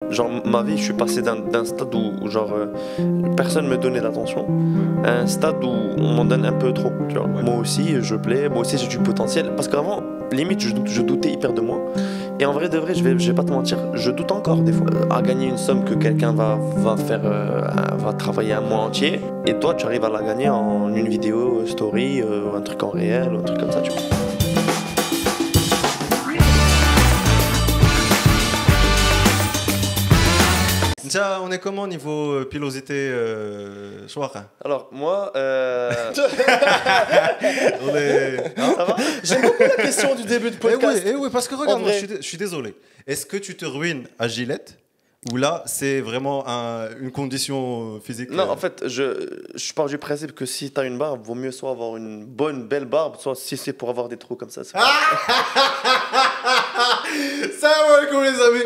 Genre, ma vie, je suis passé d'un stade où genre, personne me donnait d'attention à un stade où on m'en donne un peu trop, tu vois. Moi aussi, je plais, moi aussi, j'ai du potentiel. Parce qu'avant, limite, je doutais hyper de moi. Et en vrai de vrai, je vais pas te mentir, je doute encore des fois. À gagner une somme que quelqu'un va travailler un mois entier, et toi, tu arrives à la gagner en une vidéo, story, un truc en réel, un truc comme ça, tu vois. Déjà, on est comment niveau pilosité soir? Alors, moi, On est... hein, ça va? J'aime beaucoup la question du début de podcast. oui, parce que regarde, En moi, vrai. je suis désolé. Est-ce que tu te ruines à Gillette ou là, c'est vraiment une condition physique? Non, en fait, je pars du principe que si t'as une barbe, vaut mieux soit avoir une bonne, belle barbe, soit si c'est pour avoir des trous comme ça. Salam alaikum les amis.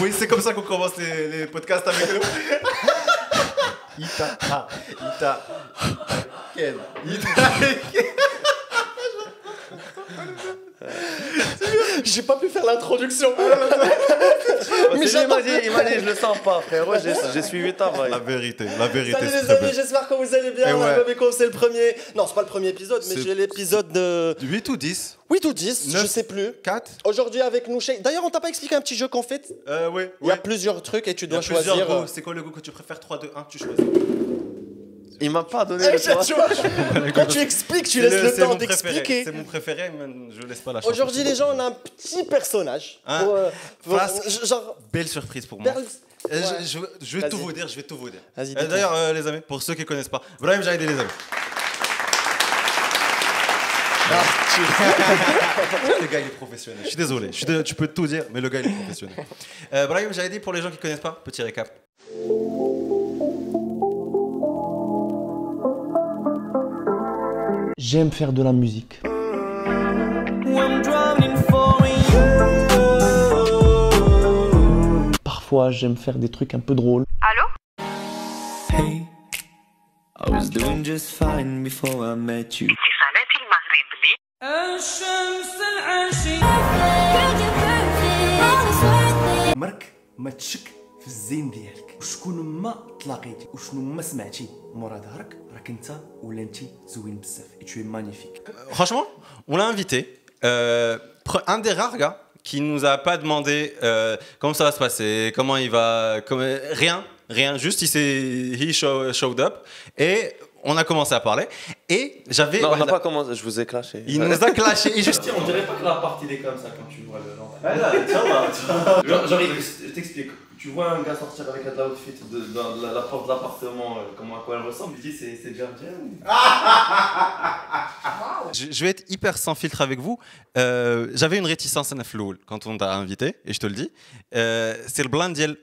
Oui, c'est comme ça qu'on commence les podcasts avec nous. J'ai pas pu faire l'introduction. Mais j'attends. il m'a dit, je le sens pas, frérot, j'ai suivi ta vibe. La vérité, Salut c'est les très amis, bien. j'espère que vous allez bien. Eh ouais. Comme c'est le premier. Non, c'est pas le premier épisode, mais C'est- j'ai l'épisode de 8 ou 10? 8 ou 10, je 9. sais plus. 4? Aujourd'hui avec nous, D'ailleurs, on t'a pas expliqué un petit jeu qu'on fait. Oui. Il y a plusieurs trucs et tu Il y a dois plusieurs choisir. goûts. C'est quoi le goût que tu préfères? 3, 2, 1, tu choisis. Il m'a pas donné Eh, le choix. tu vois, quand tu expliques, tu laisses le C'est temps mon préféré. d'expliquer. C'est mon préféré, mais je laisse pas la chance. Aujourd'hui, les gens, on a un petit personnage. Hein Genre. Belle surprise pour moi. Berl- Je vais Vas-y. tout vous dire, Vas-y, dis-moi. D'ailleurs, les amis, pour ceux qui connaissent pas, Brahim Jahidi, les amis. Le gars, il est professionnel. Je suis désolé. Tu peux tout dire, mais le gars, il est professionnel. Brahim Jahidi, pour les gens qui connaissent pas, petit récap. J'aime faire de la musique. Parfois, j'aime faire des trucs un peu drôles. Hey, I was doing just fine before I met you. اتصالات المغرب عمرك ما تشك في الزين ديالك وشكون ما تلاقيتي وشنو ما سمعتي مورا ظهرك راك انت ولا انت زوين بزاف et tu es magnifique. Franchement, on l'a invité. Un des rares gars qui nous a pas demandé comment ça va se passer, comment il va, rien. Juste, showed up et on a commencé à parler. Et j'avais. Non, on n'a pas commencé, je vous ai clashé. Il nous a clashé. Et juste. On dirait pas que la partie est comme ça quand tu vois le genre. Ah là, tiens là. Genre, je t'explique. Tu vois un gars sortir avec un outfit de la porte de l'appartement, comment à quoi elle ressemble, tu dis c'est Gardien ou... Je vais être hyper sans filtre avec vous. J'avais une réticence à Nafloul quand on t'a invité, et je te le dis. C'est le blanc d'Yel.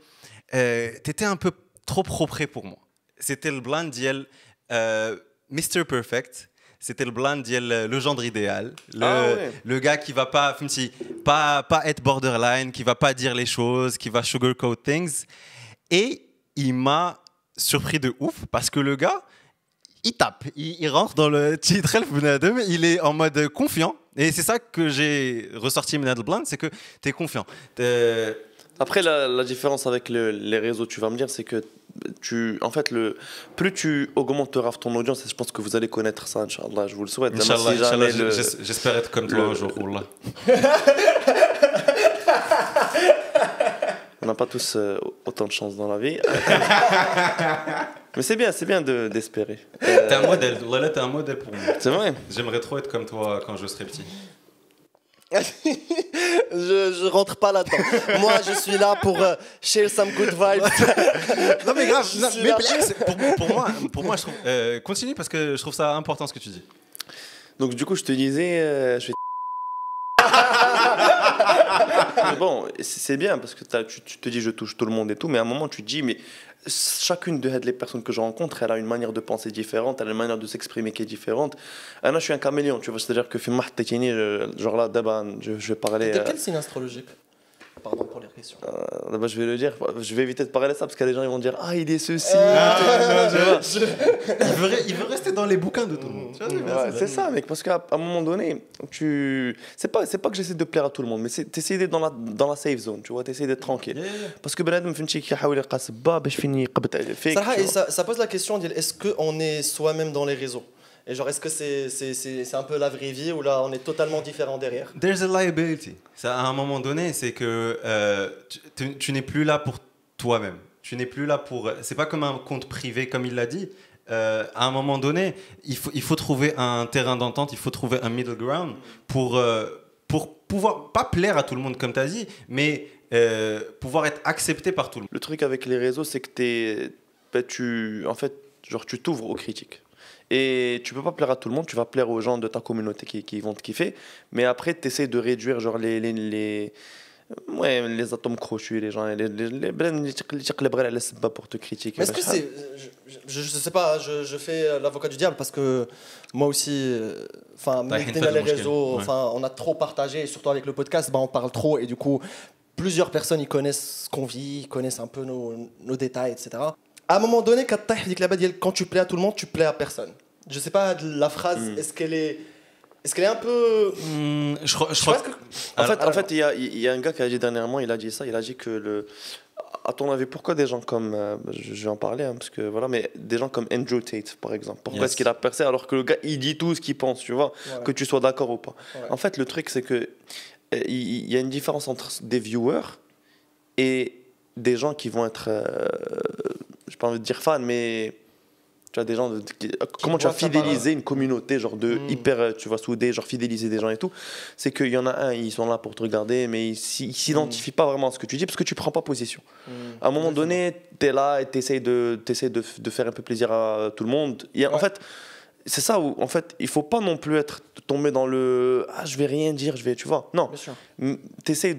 T'étais un peu trop propre pour moi. C'était le blanc d'Yel Mr. Perfect. C'était le blanc d'Yel, le gendre idéal. Le gars qui va pas être borderline, qui va pas dire les choses, qui va sugarcoat things. Et il m'a surpris de ouf parce que le gars, il tape, il rentre dans le titre, il est en mode confiant. Et c'est ça que j'ai ressorti Menad Blanc, c'est que tu es confiant. Après, la différence avec les réseaux, tu vas me dire, c'est que en fait, plus tu augmenteras ton audience, et je pense que vous allez connaître ça, Inch'Allah, je vous le souhaite. Inch'Allah, Si jamais j'espère être comme toi un jour, Wallah. On n'a pas tous autant de chance dans la vie. Mais c'est bien d'espérer. T'es un modèle, Wallah, t'es un modèle pour moi. C'est vrai. J'aimerais trop être comme toi quand je serai petit. je rentre pas là-dedans. Moi, je suis là pour share some good vibes. Non mais grave, Je non, suis mais là. pour moi, je trouve, continue parce que je trouve ça important ce que tu dis. Donc du coup, je te disais, je vais... Mais bon, c'est bien parce que tu te dis je touche tout le monde et tout, mais à un moment tu te dis mais chacune des personnes que je rencontre, elle a une manière de penser différente, elle a une manière de s'exprimer qui est différente. Là, je suis un caméléon, tu vois, c'est-à-dire que genre là, d'abord, je vais parler. T'es quel signe astrologique? pardon pour les questions. Bah, je vais le dire, je vais éviter de parler de ça parce qu'il y a des gens qui vont dire ah il est ceci. Il veut rester dans les bouquins de tout le monde. Tu vois, c'est bien, Ouais, c'est ça mec, parce qu'à un moment donné, c'est pas que j'essaie de plaire à tout le monde, mais c'est t'essayes d'être dans la safe zone, tu vois, t'essayes d'être tranquille. Parce que بنادم فهمتي كيحاول يقاس با باش فين يقبط فيك. Sarah, et ça pose la question, est-ce qu'on est soi-même dans les réseaux? Et genre, est-ce que c'est un peu la vraie vie ou là on est totalement différent derrière? There's a liability. Ça, à un moment donné, c'est que tu n'es plus là pour toi-même. Tu n'es plus là pour. C'est pas comme un compte privé, comme il l'a dit. À un moment donné, il faut trouver un terrain d'entente, il faut trouver un middle ground pour pouvoir pas plaire à tout le monde comme tu as dit, mais pouvoir être accepté par tout le monde. Le truc avec les réseaux, c'est que en fait, genre tu t'ouvres aux critiques. Et tu peux pas plaire à tout le monde, tu vas plaire aux gens de ta communauté qui vont te kiffer, mais après tu essaies de réduire genre les atomes crochus, les gens, les pour te critiquer. Mais est-ce que c'est. Je sais pas, je fais l'avocat du diable parce que moi aussi, enfin, les réseaux, enfin, on a trop partagé, et surtout avec le podcast, on parle trop et du coup, plusieurs personnes ils connaissent ce qu'on vit, ils connaissent un peu nos détails, etc. À un moment donné, quand tu plais à tout le monde, tu plais à personne. Je sais pas, la phrase, est-ce qu'elle est un peu. Je crois que. En fait, il y a un gars qui a dit dernièrement, il a dit ça, il a dit que à ton avis, pourquoi des gens comme, je vais en parler, hein, parce que voilà, mais des gens comme Andrew Tate, par exemple, pourquoi est-ce qu'il a percé alors que le gars, il dit tout ce qu'il pense, tu vois, que tu sois d'accord ou pas. En fait, le truc, c'est que il y a une différence entre des viewers et des gens qui vont être, je n'ai pas envie de dire fans, mais tu vois, des gens comment tu vas fidéliser une communauté genre de hyper, tu vas souder, genre fidéliser des gens et tout, c'est qu'il y en a un, ils sont là pour te regarder, mais ils s'identifient pas vraiment à ce que tu dis parce que tu prends pas position. À un moment donné, tu es là et tu essaies de faire un peu plaisir à tout le monde. En fait, c'est ça où en fait, il faut pas non plus être tombé dans le je vais rien dire, tu vois. Non. Tu essaies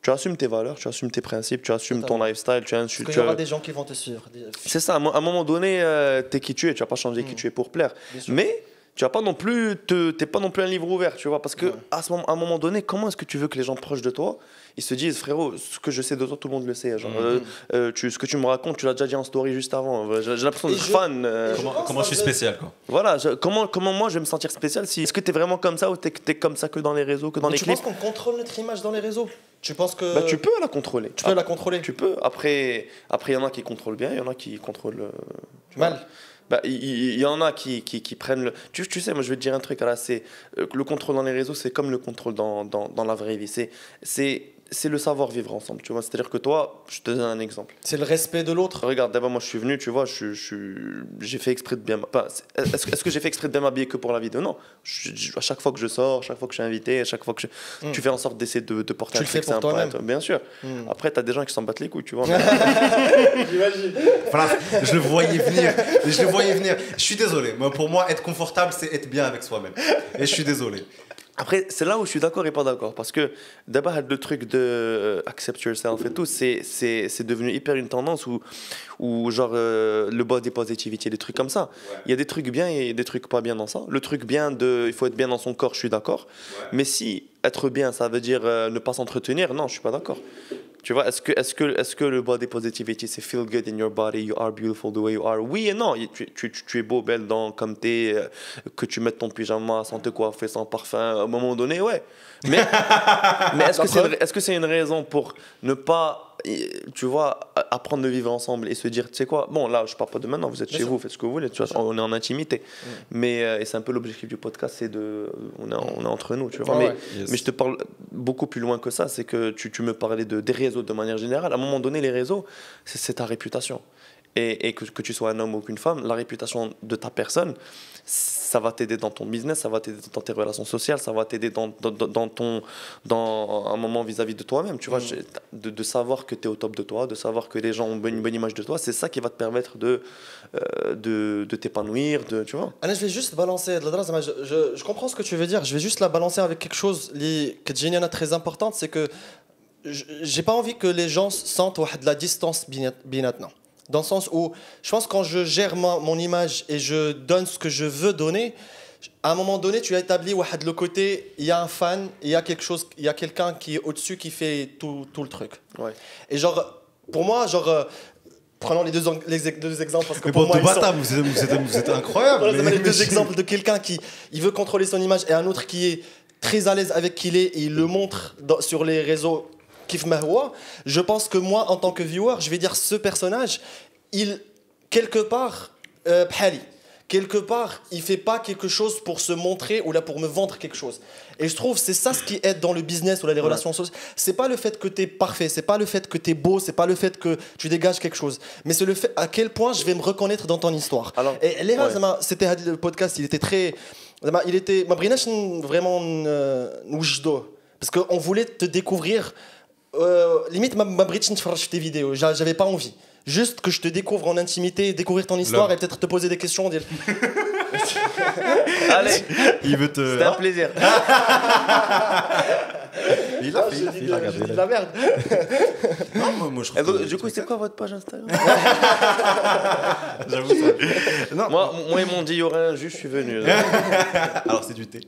tu assumes tes valeurs, tu assumes tes principes, tu assumes ton lifestyle. Parce qu'il y aura des gens qui vont te suivre. C'est ça, à un moment donné, t'es qui tu es, tu vas pas changer qui tu es pour plaire. Mais tu vas pas non plus, t'es pas non plus un livre ouvert, tu vois, parce que à un moment donné, comment est-ce que tu veux que les gens proches de toi, ils se disent frérot, ce que je sais de toi, tout le monde le sait. Genre, ce que tu me racontes, tu l'as déjà dit en story juste avant. J'ai l'impression d'être fan. Comment je suis spécial, quoi. Voilà, comment moi je vais me sentir spécial si. Est-ce que t'es vraiment comme ça ou t'es comme ça que dans les réseaux, que dans les clips? Tu penses qu'on contrôle notre image dans les réseaux? Tu penses que. Tu peux la contrôler. Tu peux la contrôler. Tu peux. Après, il y en a qui contrôlent bien, il y en a qui contrôlent mal. Il y en a qui prennent le. Tu sais, moi je vais te dire un truc. Là, c'est le contrôle dans les réseaux, c'est comme le contrôle dans la vraie vie. C'est le savoir vivre ensemble, tu vois. C'est-à-dire que toi, je te donne un exemple. C'est le respect de l'autre. Regarde, d'abord, moi je suis venu, tu vois, j'ai fait exprès de bien. Est-ce que j'ai fait exprès de bien m'habiller que pour la vidéo? Non. À chaque fois que je sors, chaque fois que je suis invité, à chaque fois que tu fais en sorte d'essayer de porter un truc sympa. Bien sûr. Après, t'as des gens qui s'en battent les couilles, tu vois. J'imagine. Voilà, je le voyais venir. Je suis désolé. Pour moi, être confortable, c'est être bien avec soi-même. Et je suis désolé. Après, c'est là où je suis d'accord et pas d'accord. Parce que d'abord, le truc de accept yourself et tout, c'est devenu hyper une tendance où genre, le body positivity, des trucs comme ça. Ouais. Il y a des trucs bien et des trucs pas bien dans ça. Le truc bien, il faut être bien dans son corps, je suis d'accord. Ouais. Mais si être bien, ça veut dire ne pas s'entretenir, non, je suis pas d'accord. Tu vois, est-ce que le body positivity, c'est feel good in your body, you are beautiful the way you are? Oui et non. Tu es beau, belle comme t'es, que tu mettes ton pyjama sans te coiffer, sans parfum, à un moment donné, ouais. Mais est-ce que c'est une raison pour ne pas, tu vois, apprendre de vivre ensemble et se dire, tu sais quoi, bon là, je parle pas de maintenant, vous êtes chez vous, faites ce que vous voulez, tu vois, on est en intimité. Mais et c'est un peu l'objectif du podcast, c'est on est entre nous, tu vois. Mais je te parle beaucoup plus loin que ça, c'est que tu me parlais des réseaux de manière générale. À un moment donné, les réseaux, c'est ta réputation. Et que tu sois un homme ou qu'une femme, la réputation de ta personne, ça va t'aider dans ton business, ça va t'aider dans tes relations sociales, ça va t'aider dans un moment vis-à-vis de toi-même, tu vois, de savoir que tu es au top de toi, de savoir que les gens ont une bonne image de toi, c'est ça qui va te permettre de t'épanouir, tu vois. Anna, je vais juste balancer, je comprends ce que tu veux dire, je vais juste la balancer avec quelque chose qui est très importante, c'est que j'ai pas envie que les gens sentent de la distance binatna. Dans le sens où, je pense que quand je gère mon image et je donne ce que je veux donner, à un moment donné, tu as établi de le côté, il y a un fan, il y a quelque chose, il y a quelqu'un qui est au-dessus qui fait tout le truc. Ouais. Et genre, pour moi, prenons les deux exemples parce que Mais pour moi, vous êtes incroyable. voilà, les deux exemples de quelqu'un qui il veut contrôler son image et un autre qui est très à l'aise avec qui il est et il le montre sur les réseaux. Je pense que moi, en tant que viewer, je vais dire ce personnage, il quelque part, quelque part, il fait pas quelque chose pour se montrer ou là pour me vendre quelque chose. Et je trouve c'est ça ce qui aide dans le business ou là les relations sociales. C'est pas le fait que tu es parfait, c'est pas le fait que tu es beau, c'est pas le fait que tu dégages quelque chose, mais c'est le fait à quel point je vais me reconnaître dans ton histoire. Alors, et les c'était le podcast, il était très il était vraiment parce qu'on voulait te découvrir limite ma bridge tes vidéos, j'avais pas envie. Juste que je te découvre en intimité, découvrir ton histoire et peut-être te poser des questions. Dire... Allez, il veut te. C'était un plaisir. Il a fait de la merde. Non, moi, je trouve Donc, du coup, c'est quoi votre page Instagram? J'avoue ça. Non. Moi, ils m'ont dit il y aurait un juge, je suis venu. Alors, c'est du thé.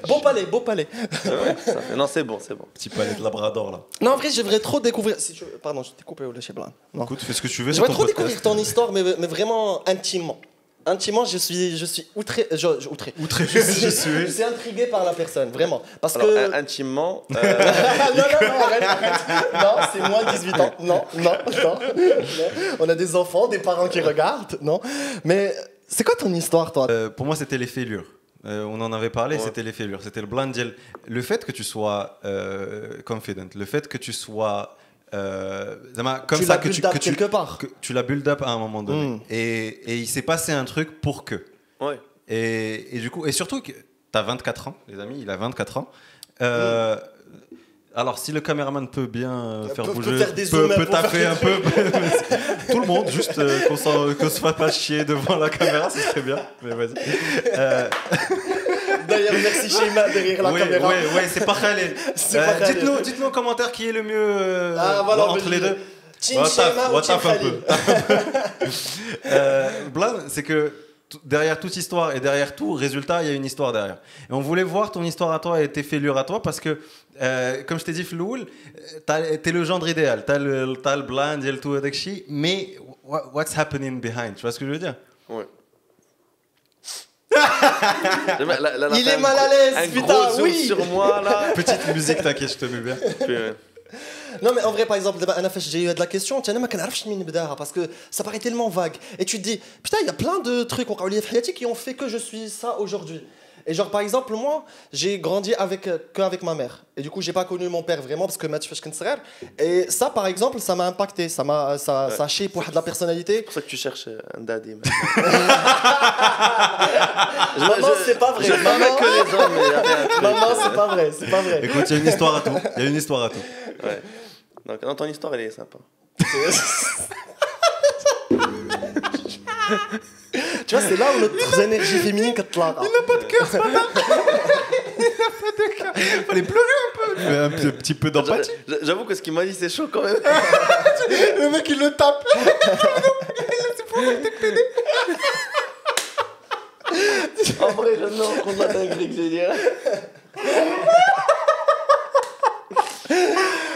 Beau palais. Ouais, non, c'est bon. Petit palais de Labrador là. Non, en vrai, j'aimerais trop découvrir. Pardon, je t'ai coupé au lâcher blanc. Écoute, fais ce que tu veux. J'aimerais trop découvrir ton histoire, mais vraiment intimement. Intimement, je suis outré. Je suis intrigué par la personne, vraiment. Parce alors, que. Intimement. non, arrête. Non, c'est moins de 18 ans. Non. On a des enfants, des parents qui regardent. Non. Mais c'est quoi ton histoire, toi? Pour moi, c'était les fêlures. On en avait parlé, c'était les fêlures. C'était le blind deal. Le fait que tu sois confident, le fait que tu sois. Comme tu ça l'as build up quelque part. Que tu l'as build up à un moment donné. Et il s'est passé un truc pour que. Ouais. Et du coup, et surtout que tu as 24 ans, les amis, il a 24 ans. Alors, si le caméraman peut bien faire bouger, peut taffer un peu, tout le monde, juste qu'on se fasse pas chier devant la caméra, ce serait bien. Mais vas-y. D'ailleurs, merci Sheima derrière la caméra. Oui, c'est pas Khaled. Dites-nous en commentaire qui est le mieux entre les deux. Team Sheima ou Team Khaled. Blind, c'est que derrière toute histoire et derrière tout résultat, il y a une histoire derrière. Et on voulait voir ton histoire à toi et tes fêlures à toi parce que, comme je t'ai dit, Floul, t'es le genre idéal. T'as le blind et le tout avec chi, mais what's happening behind? Tu vois ce que je veux dire? Ouais. Il est mal à l'aise, un putain, gros zoom oui. sur moi là. Petite musique, t'inquiète, je te mets bien. Non mais en vrai par exemple j'ai eu de la question parce que ça paraît tellement vague et tu te dis putain il y a plein de trucs qui ont fait que je suis ça aujourd'hui. Et genre par exemple moi j'ai grandi avec ma mère et du coup j'ai pas connu mon père vraiment parce que et ça par exemple ça m'a impacté, ça a chié pour de la personnalité. C'est pour ça que tu cherches un daddy. Maman c'est pas vrai. Maman c'est pas vrai, c'est pas vrai. Écoute, il y a une histoire à tout. Ouais. Donc, dans ton histoire, elle est sympa. Tu vois, c'est là où notre énergie féminine quand tu l'as. Il n'a pas de cœur, ce matin. Il n'a pas de cœur. Il fallait pleurer un peu. Un petit peu d'empathie. J'avoue que ce qu'il m'a dit, c'est chaud quand même. Le mec, il le tape. C'est pour t'aider. En vrai, je me rends compte de la dinguerie que j'ai dit.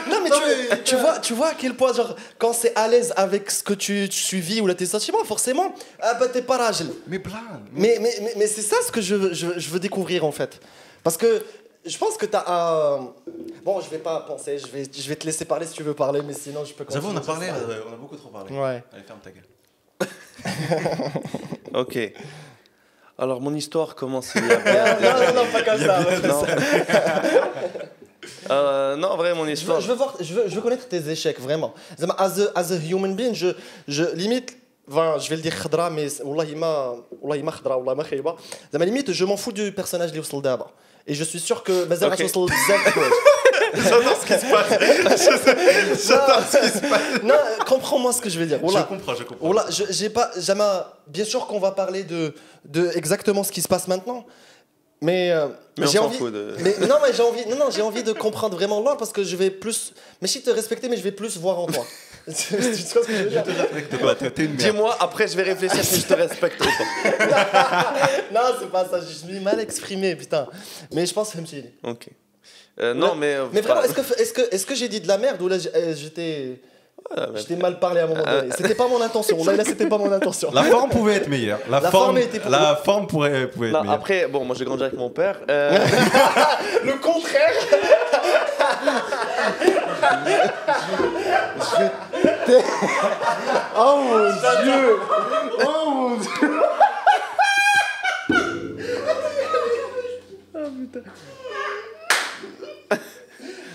Non mais tu vois à quel point genre quand c'est à l'aise avec ce que tu vis ou là tes sentiments forcément t'es pas ragel. Mais c'est ça ce que je veux découvrir en fait parce que je pense que t'as bon je vais pas penser je vais te laisser parler si tu veux parler mais sinon je peux continuer. J'avoue on a beaucoup trop parlé. Ouais. Allez ferme ta gueule. Ok. Alors mon histoire commence Non pas comme ça. Non, en vrai, mon histoire. Je veux connaître tes échecs, vraiment. As a human being, je limite, je vais le dire khadra, mais wallahi ma khadra, wallahi ma khayba. Limite, je m'en fous du personnage de Youssel Daba. Et je suis sûr que Mazal Okay. Youssel J'adore ce qui se passe. J'adore ce qui se passe. Non, comprends-moi ce que je veux dire. Je comprends. Wallah, j'ai pas, jamais. Bien sûr qu'on va parler de exactement ce qui se passe maintenant. Mais Mais on j'ai s'en envie. fout de. Mais non, mais j'ai envie de comprendre vraiment l'art parce que je vais plus. Mais si te respecter, mais je vais plus voir en toi. Tu vois ce que je veux dire? T'es une merde. Dis-moi, après je vais réfléchir si je te respecte ou pas. Non, c'est pas ça. Je me suis mal exprimé, putain. Mais je pense que c'est Ok. Non, mais. Mais vraiment, est-ce que j'ai dit de la merde ou là j'étais. J'étais mal parlé à un moment donné. C'était pas mon intention. Là, c'était pas mon intention. La forme pouvait être meilleure. La forme était pour la forme pouvait être Non, meilleure. après, bon, moi j'ai grandi avec mon père. Le contraire. Oh mon dieu. Oh mon dieu. Oh putain.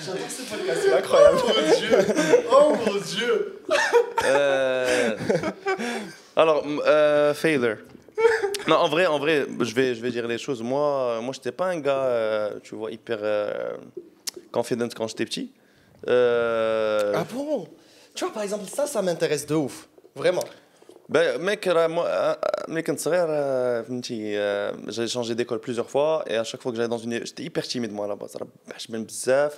J'adore ce podcast, c'est incroyable. Oh mon dieu. Oh mon dieu. Alors, failure. Non, en vrai, je vais dire les choses. Moi, j'étais pas un gars, tu vois, hyper confident quand j'étais petit. Ah bon? Tu vois, par exemple, ça m'intéresse de ouf. Vraiment. Ben, mec, moi, ملي كنت صغير فهمتي j'ai changé d'école plusieurs fois et à chaque fois que j'allais dans une j'étais hyper timide moi là-bas ça بحشمن بزاف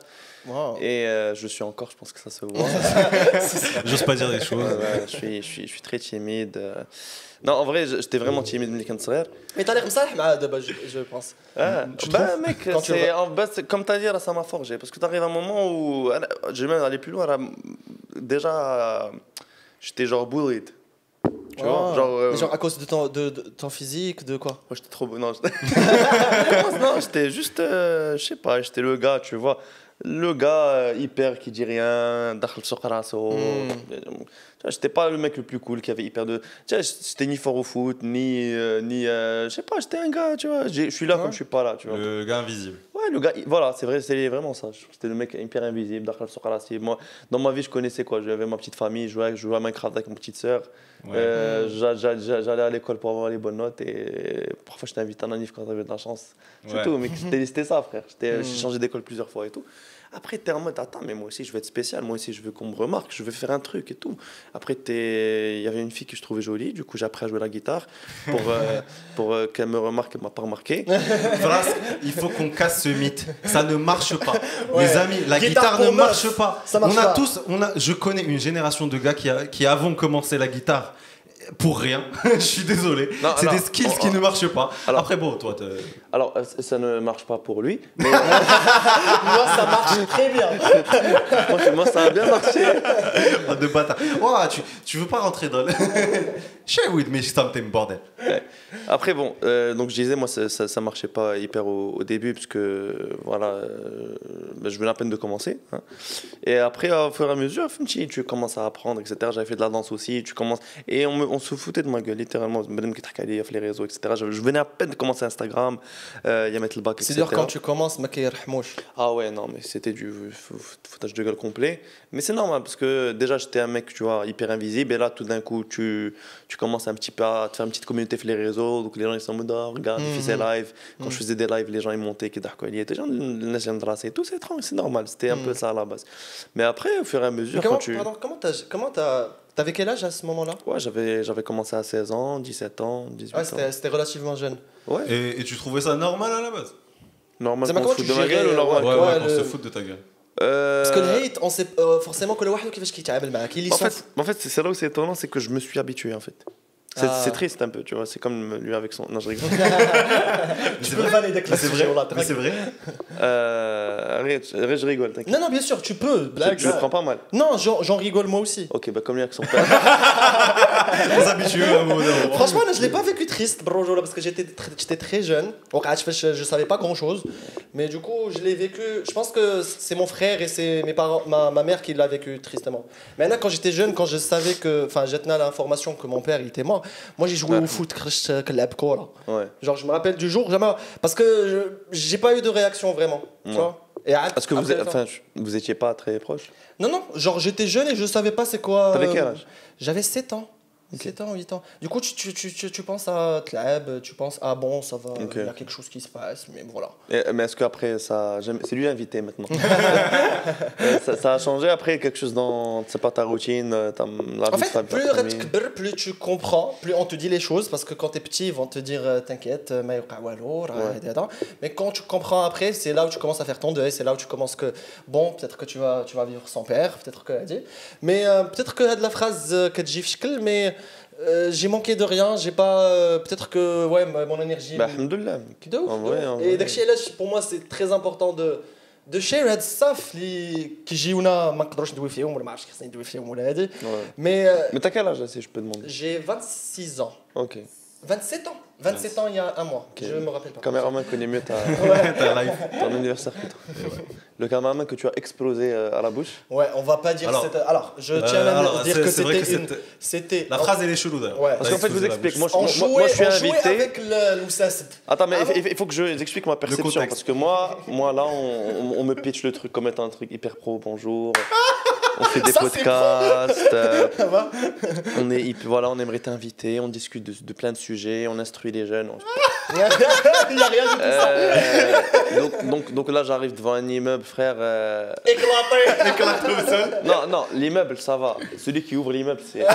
Wow. et je suis encore je pense que ça se voit. J'ose pas dire des choses. Ouais, je suis très timide. Non, en vrai, j'étais vraiment timide ملي كنت صغير. Mais t'as l'air مصالح معاه دابا, je pense. Bah mec, Quand tu c'est comme t'as dit là, ça m'a forgé parce que t'arrives à un moment où je vais même aller plus loin là, déjà j'étais genre bullied. Tu vois, Mais genre à cause de ton physique, de quoi? Moi, j'étais trop beau. Non, non, j'étais juste, je sais pas, j'étais le gars, tu vois. Le gars hyper qui dit rien, داخل سوق راسو. Tu vois, j'étais pas le mec le plus cool qui avait hyper de. Tu vois, j'étais ni fort au foot, ni je sais pas, j'étais un gars, tu vois. Je suis là quand je suis pas là, tu vois. Le gars invisible. Ouais, le gars, voilà, c'est vrai, c'est vraiment ça. J'étais le mec hyper invisible, داخل سوق راسي. Moi, dans ma vie, je connaissais quoi. J'avais ma petite famille, je jouais à Minecraft avec ma petite sœur. Ouais. J'allais à l'école pour avoir les bonnes notes et parfois j'étais invité en anniv quand j'avais de la chance. C'est Ouais. tout, mais c'était ça, frère. J'ai changé d'école plusieurs fois et tout. Après, t'es en mode, attends, mais moi aussi je veux être spécial, moi aussi je veux qu'on me remarque, je veux faire un truc et tout. Après, il y avait une fille que je trouvais jolie, du coup j'ai appris à jouer la guitare pour qu'elle me remarque, qu'elle m'a pas remarqué. Frasque, il faut qu'on casse ce mythe. Ça ne marche pas. Ouais. Les amis, la Guitare guitare ne pour marche meuf. pas. Ça marche pas. Je connais une génération de gars qui avons commencé la guitare pour rien. Je suis désolé. Non, C'est alors, des skills qui ne marchent pas. alors- Après, bon, toi, Alors, ça ne marche pas pour lui, mais Moi, ça marche très bien. moi ça a bien marché. de bâtard. Oh, tu veux pas rentrer dans le. Share with me something, bordel. Ouais. Après, bon, donc je disais, moi, ça marchait pas hyper au début, parce que, voilà, je venais à peine de commencer. Hein. Et après, au fur et à mesure, tu commences à apprendre, etc. J'avais fait de la danse aussi, tu commences... Et on se foutait de ma gueule, littéralement. Madame qui travaillait sur les réseaux, etc. Je venais à peine de commencer Instagram, y a mettre le bac, etc. C'est dur quand tu commences, ma mouche. Ah ouais, non, mais c'était du foutage de gueule complet. Mais c'est normal, parce que déjà, j'étais un mec, tu vois, hyper invisible. Et là, tout d'un coup, tu commences un petit peu à te faire une petite communauté sur les réseaux. Donc les gens, ils sont en mode, oh, regarde, il fait ses lives. Quand je faisais des lives, les gens, ils montaient, qui d'accord, il y était gens, les gens de et tout, c'est normal. C'était un peu ça à la base. Mais après, au fur et à mesure, Comment t'avais quel âge à ce moment-là? Ouais, j'avais commencé à 16 ans, 17 ans, 18 Ouais, ans. c'était relativement jeune. Ouais, Et tu trouvais ça normal à la base? normal C'est qu'on comment se fout tu de ma gérais, gueule ou normal Ouais, Ouais, qu'on le- se fout de ta gueule. Parce que le hate, on sait forcément que le واحد كيفاش كيتعامل معاك. En fait, c'est là où c'est étonnant, c'est que je me suis habitué en fait. C'est triste un peu, tu vois. C'est comme lui avec son. Non, je rigole. Tu peux vanner dès que C'est vrai. Mais c'est vrai. Arrête, je rigole, t'inquiète. Non, bien sûr, tu peux. Je le prends pas mal. Non, j'en rigole moi aussi. Ok, bah comme lui avec son père. Très habitué à mon amour. Franchement, je l'ai pas vécu triste, bro, parce que j'étais très jeune. Je savais pas grand chose. Mais du coup, je l'ai vécu. Je pense que c'est mon frère et c'est mes parents, ma mère qui l'a vécu tristement. Maintenant, quand j'étais jeune, quand je savais que. Enfin, j'ai tenu l'information que mon père il était mort. Moi, j'ai joué au foot, Ouais. genre, je me rappelle du jour, jamais. Parce que j'ai pas eu de réaction vraiment. Tu vois. Et Parce que vous étiez pas très proches. Non, genre j'étais jeune et je savais pas c'est quoi. T'avais quel âge? J'avais 7 ans. 7 ans, 8 ans. Du coup, tu penses à Tlab, tu penses à bon, ça va, il y a quelque chose qui se passe, mais voilà. Mais est-ce qu'après, c'est lui l'invité maintenant. ça a changé après quelque chose dans. C'est pas ta routine, la En vie de fait, famille. plus tu comprends, plus on te dit les choses, parce que quand t'es petit, ils vont te dire t'inquiète, mais quand tu comprends après, c'est là où tu commences à faire ton deuil, c'est là où tu commences que, bon, peut-être que tu vas vivre sans père, peut-être que dit, mais peut-être que de la phrase que tu dis, mais j'ai manqué de rien, j'ai pas. Peut-être que ouais, mon énergie. Bah, alhamdoulilah. De ouf, Et داكشي علاش pour moi c'est très important de share هاد الصف اللي كيجيونا ما نقدروش ندوي فيهم ولا ما عرفتش خصني ندوي فيهم ولا هادي. Mais t'as quel âge si je peux demander? J'ai 26 ans. Ok. 27 ans. 27 ans il y a un mois. Okay. Je me rappelle pas. Le caméraman connaît mieux ton anniversaire que toi. Le caméraman que tu as explosé à la bouche. Ouais, on va pas dire. Alors, je tiens à dire que c'était. La phrase elle est chelou d'ailleurs. Ouais. Parce qu'en fait, je vous explique. Moi, je suis invité. Avec l'Oussasd. Attends, mais il faut que je explique ma perception parce que moi là, on me pitch le truc comme étant un truc hyper pro. Bonjour. On fait des podcasts. On aimerait t'inviter. On discute de plein de sujets. On instruit les jeunes. Il n'y a rien du tout ça. Donc là, j'arrive devant un immeuble, frère. Éclaté au sol. Non, l'immeuble, ça va. Celui qui ouvre l'immeuble, c'est.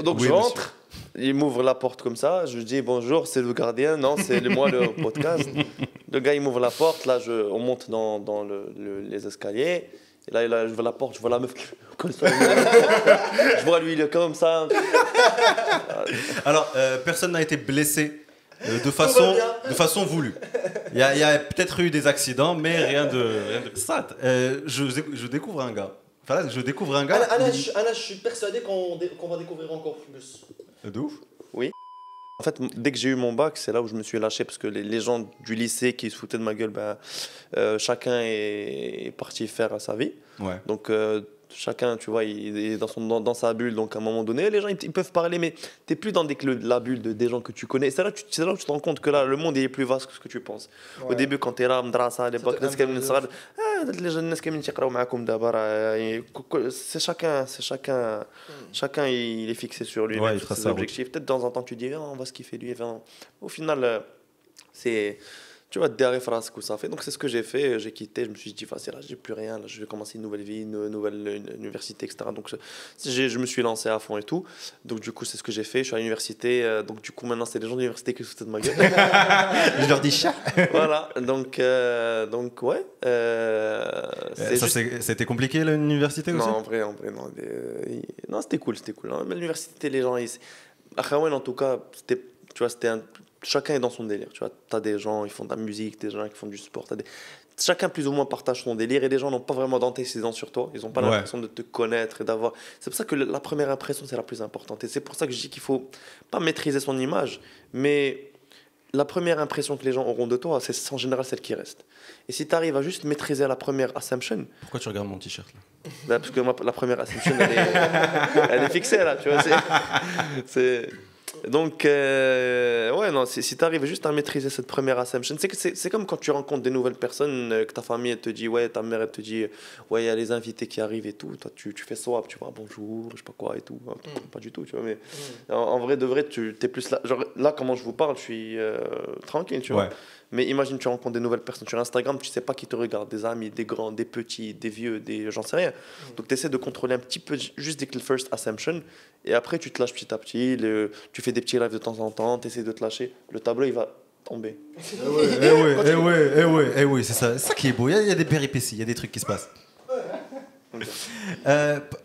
Donc je rentre. Il m'ouvre la porte comme ça, je dis bonjour, c'est le gardien, non, c'est moi le podcast. Le gars il m'ouvre la porte, là on monte dans les escaliers, et là je vois la porte, je vois la meuf qui colle sur je vois lui il est comme ça. Alors, personne n'a été blessé de façon voulue. Il y a peut-être eu des accidents, mais rien de ça. Je découvre un gars. Enfin, là, je découvre un gars. Anna, je suis persuadé qu'on va découvrir encore plus. De ouf. Oui. En fait, dès que j'ai eu mon bac, c'est là où je me suis lâché parce que les gens du lycée qui se foutaient de ma gueule, chacun est parti faire sa vie. Ouais. Donc, chacun, tu vois, il est dans sa bulle. Donc, à un moment donné, les gens, ils peuvent parler, mais tu n'es plus dans la bulle des gens que tu connais. C'est là où tu te rends compte que là, le monde il est plus vaste que ce que tu penses. Ouais. Au début, quand tu es là, à l'époque, c'est chacun il est fixé sur lui, ouais, sur ses objectifs. Peut-être de temps en temps, tu dis, on va se kiffer lui. Enfin, au final, c'est... Tu vois, derrière phrase que ça fait. Donc, c'est ce que j'ai fait. J'ai quitté. Je me suis dit, c'est là, j'ai plus rien. Là, je vais commencer une nouvelle vie, une nouvelle université, etc. Donc, je me suis lancé à fond et tout. Donc, du coup, c'est ce que j'ai fait. Je suis à l'université. Donc, du coup, maintenant, c'est les gens de l'université qui se foutent de ma gueule. Je leur dis chat. Voilà. Donc ouais. C'était compliqué l'université aussi? Non, en vrai, non. Non, c'était cool. Hein. Mais l'université, les gens, en tout cas, tu vois, chacun est dans son délire, tu vois. T'as des gens, ils font de la musique, des gens qui font du sport. Chacun plus ou moins partage son délire et les gens n'ont pas vraiment d'antécédents sur toi. Ils n'ont pas l'impression de te connaître et d'avoir... C'est pour ça que la première impression, c'est la plus importante. Et c'est pour ça que je dis qu'il faut pas maîtriser son image, mais la première impression que les gens auront de toi, c'est en général celle qui reste. Et si tu arrives à juste maîtriser la première assumption... Pourquoi tu regardes mon t-shirt là? Parce que la première assumption, elle est fixée là, tu vois. Donc, ouais, non, si tu arrives juste à maîtriser cette première assumption, c'est comme quand tu rencontres des nouvelles personnes, que ta famille elle te dit, ouais, ta mère elle te dit, ouais, il y a les invités qui arrivent et tout. Toi, tu fais swap, tu vois, bonjour, je sais pas quoi et tout. Pas du tout, tu vois, mais en vrai, de vrai, tu es plus là. Genre, là, comment je vous parle, je suis tranquille, tu vois. Ouais. Mais imagine, tu rencontres des nouvelles personnes sur Instagram, tu sais pas qui te regarde, des amis, des grands, des petits, des vieux, j'en sais rien. Donc tu essaies de contrôler un petit peu, juste dès que le first assumption, et après tu te lâches petit à petit, tu fais des petits lives de temps en temps, tu essaies de te lâcher, le tableau il va tomber. Oui, c'est ça qui est beau, il y a des péripéties, il y a des trucs qui se passent.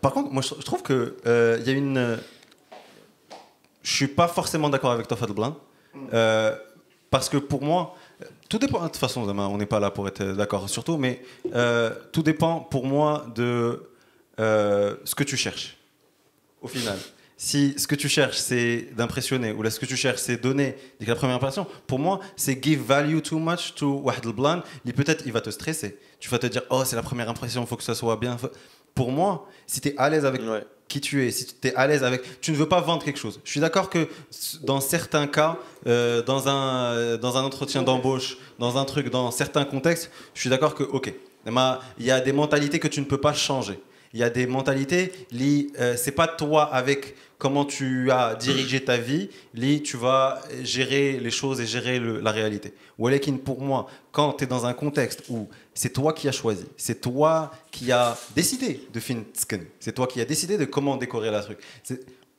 Par contre, moi je trouve que il y a une... Je suis pas forcément d'accord avec toi, Fadel Blanc, parce que pour moi, tout dépend, de toute façon, on n'est pas là pour être d'accord surtout, mais tout dépend pour moi de ce que tu cherches, au final. Si ce que tu cherches, c'est d'impressionner, ou là, ce que tu cherches, c'est donner la première impression, pour moi, c'est give value too much to Wahed al-Blan, peut-être il va te stresser. Tu vas te dire, oh, c'est la première impression, il faut que ça soit bien. Pour moi, si tu es à l'aise avec qui tu es, si tu es à l'aise avec... Tu ne veux pas vendre quelque chose. Je suis d'accord que dans certains cas, dans un entretien d'embauche, dans certains contextes, je suis d'accord que, ok, il y a des mentalités que tu ne peux pas changer. Il y a des mentalités, c'est pas toi avec comment tu as dirigé ta vie, tu vas gérer les choses et gérer la réalité. Walakin, pour moi, quand tu es dans un contexte où c'est toi qui as choisi, c'est toi qui as décidé de finir, c'est toi qui as décidé de comment décorer la truc.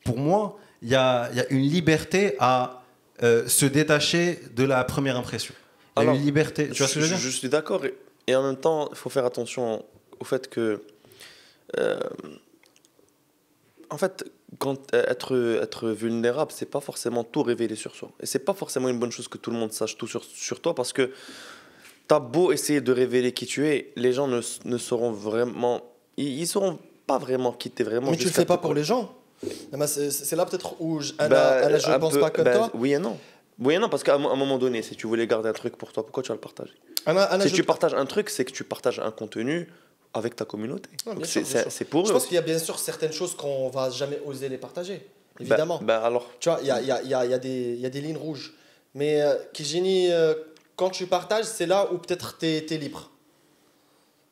Pour moi, il y a une liberté à se détacher de la première impression. Il y a une liberté. Tu vois ce que je veux dire ? Je suis d'accord. Et en même temps, il faut faire attention au fait que. En fait, être vulnérable, c'est pas forcément tout révéler sur soi. Et c'est pas forcément une bonne chose que tout le monde sache tout sur toi, parce que t'as beau essayer de révéler qui tu es, les gens ne sauront vraiment. Ils sauront pas vraiment qui t'es vraiment. Mais tu le fais pas pour les gens. C'est là peut-être où je pense pas comme toi. Oui et non. Oui et non, parce qu'à un moment donné, si tu voulais garder un truc pour toi, pourquoi tu vas le partager ? Si tu partages un truc, c'est que tu partages un contenu avec ta communauté. C'est pour eux. Je pense qu'il y a bien sûr certaines choses qu'on va jamais oser les partager, évidemment. Alors. Tu vois, il y a des lignes rouges. Mais Kijini, quand tu partages, c'est là où peut-être tu es libre.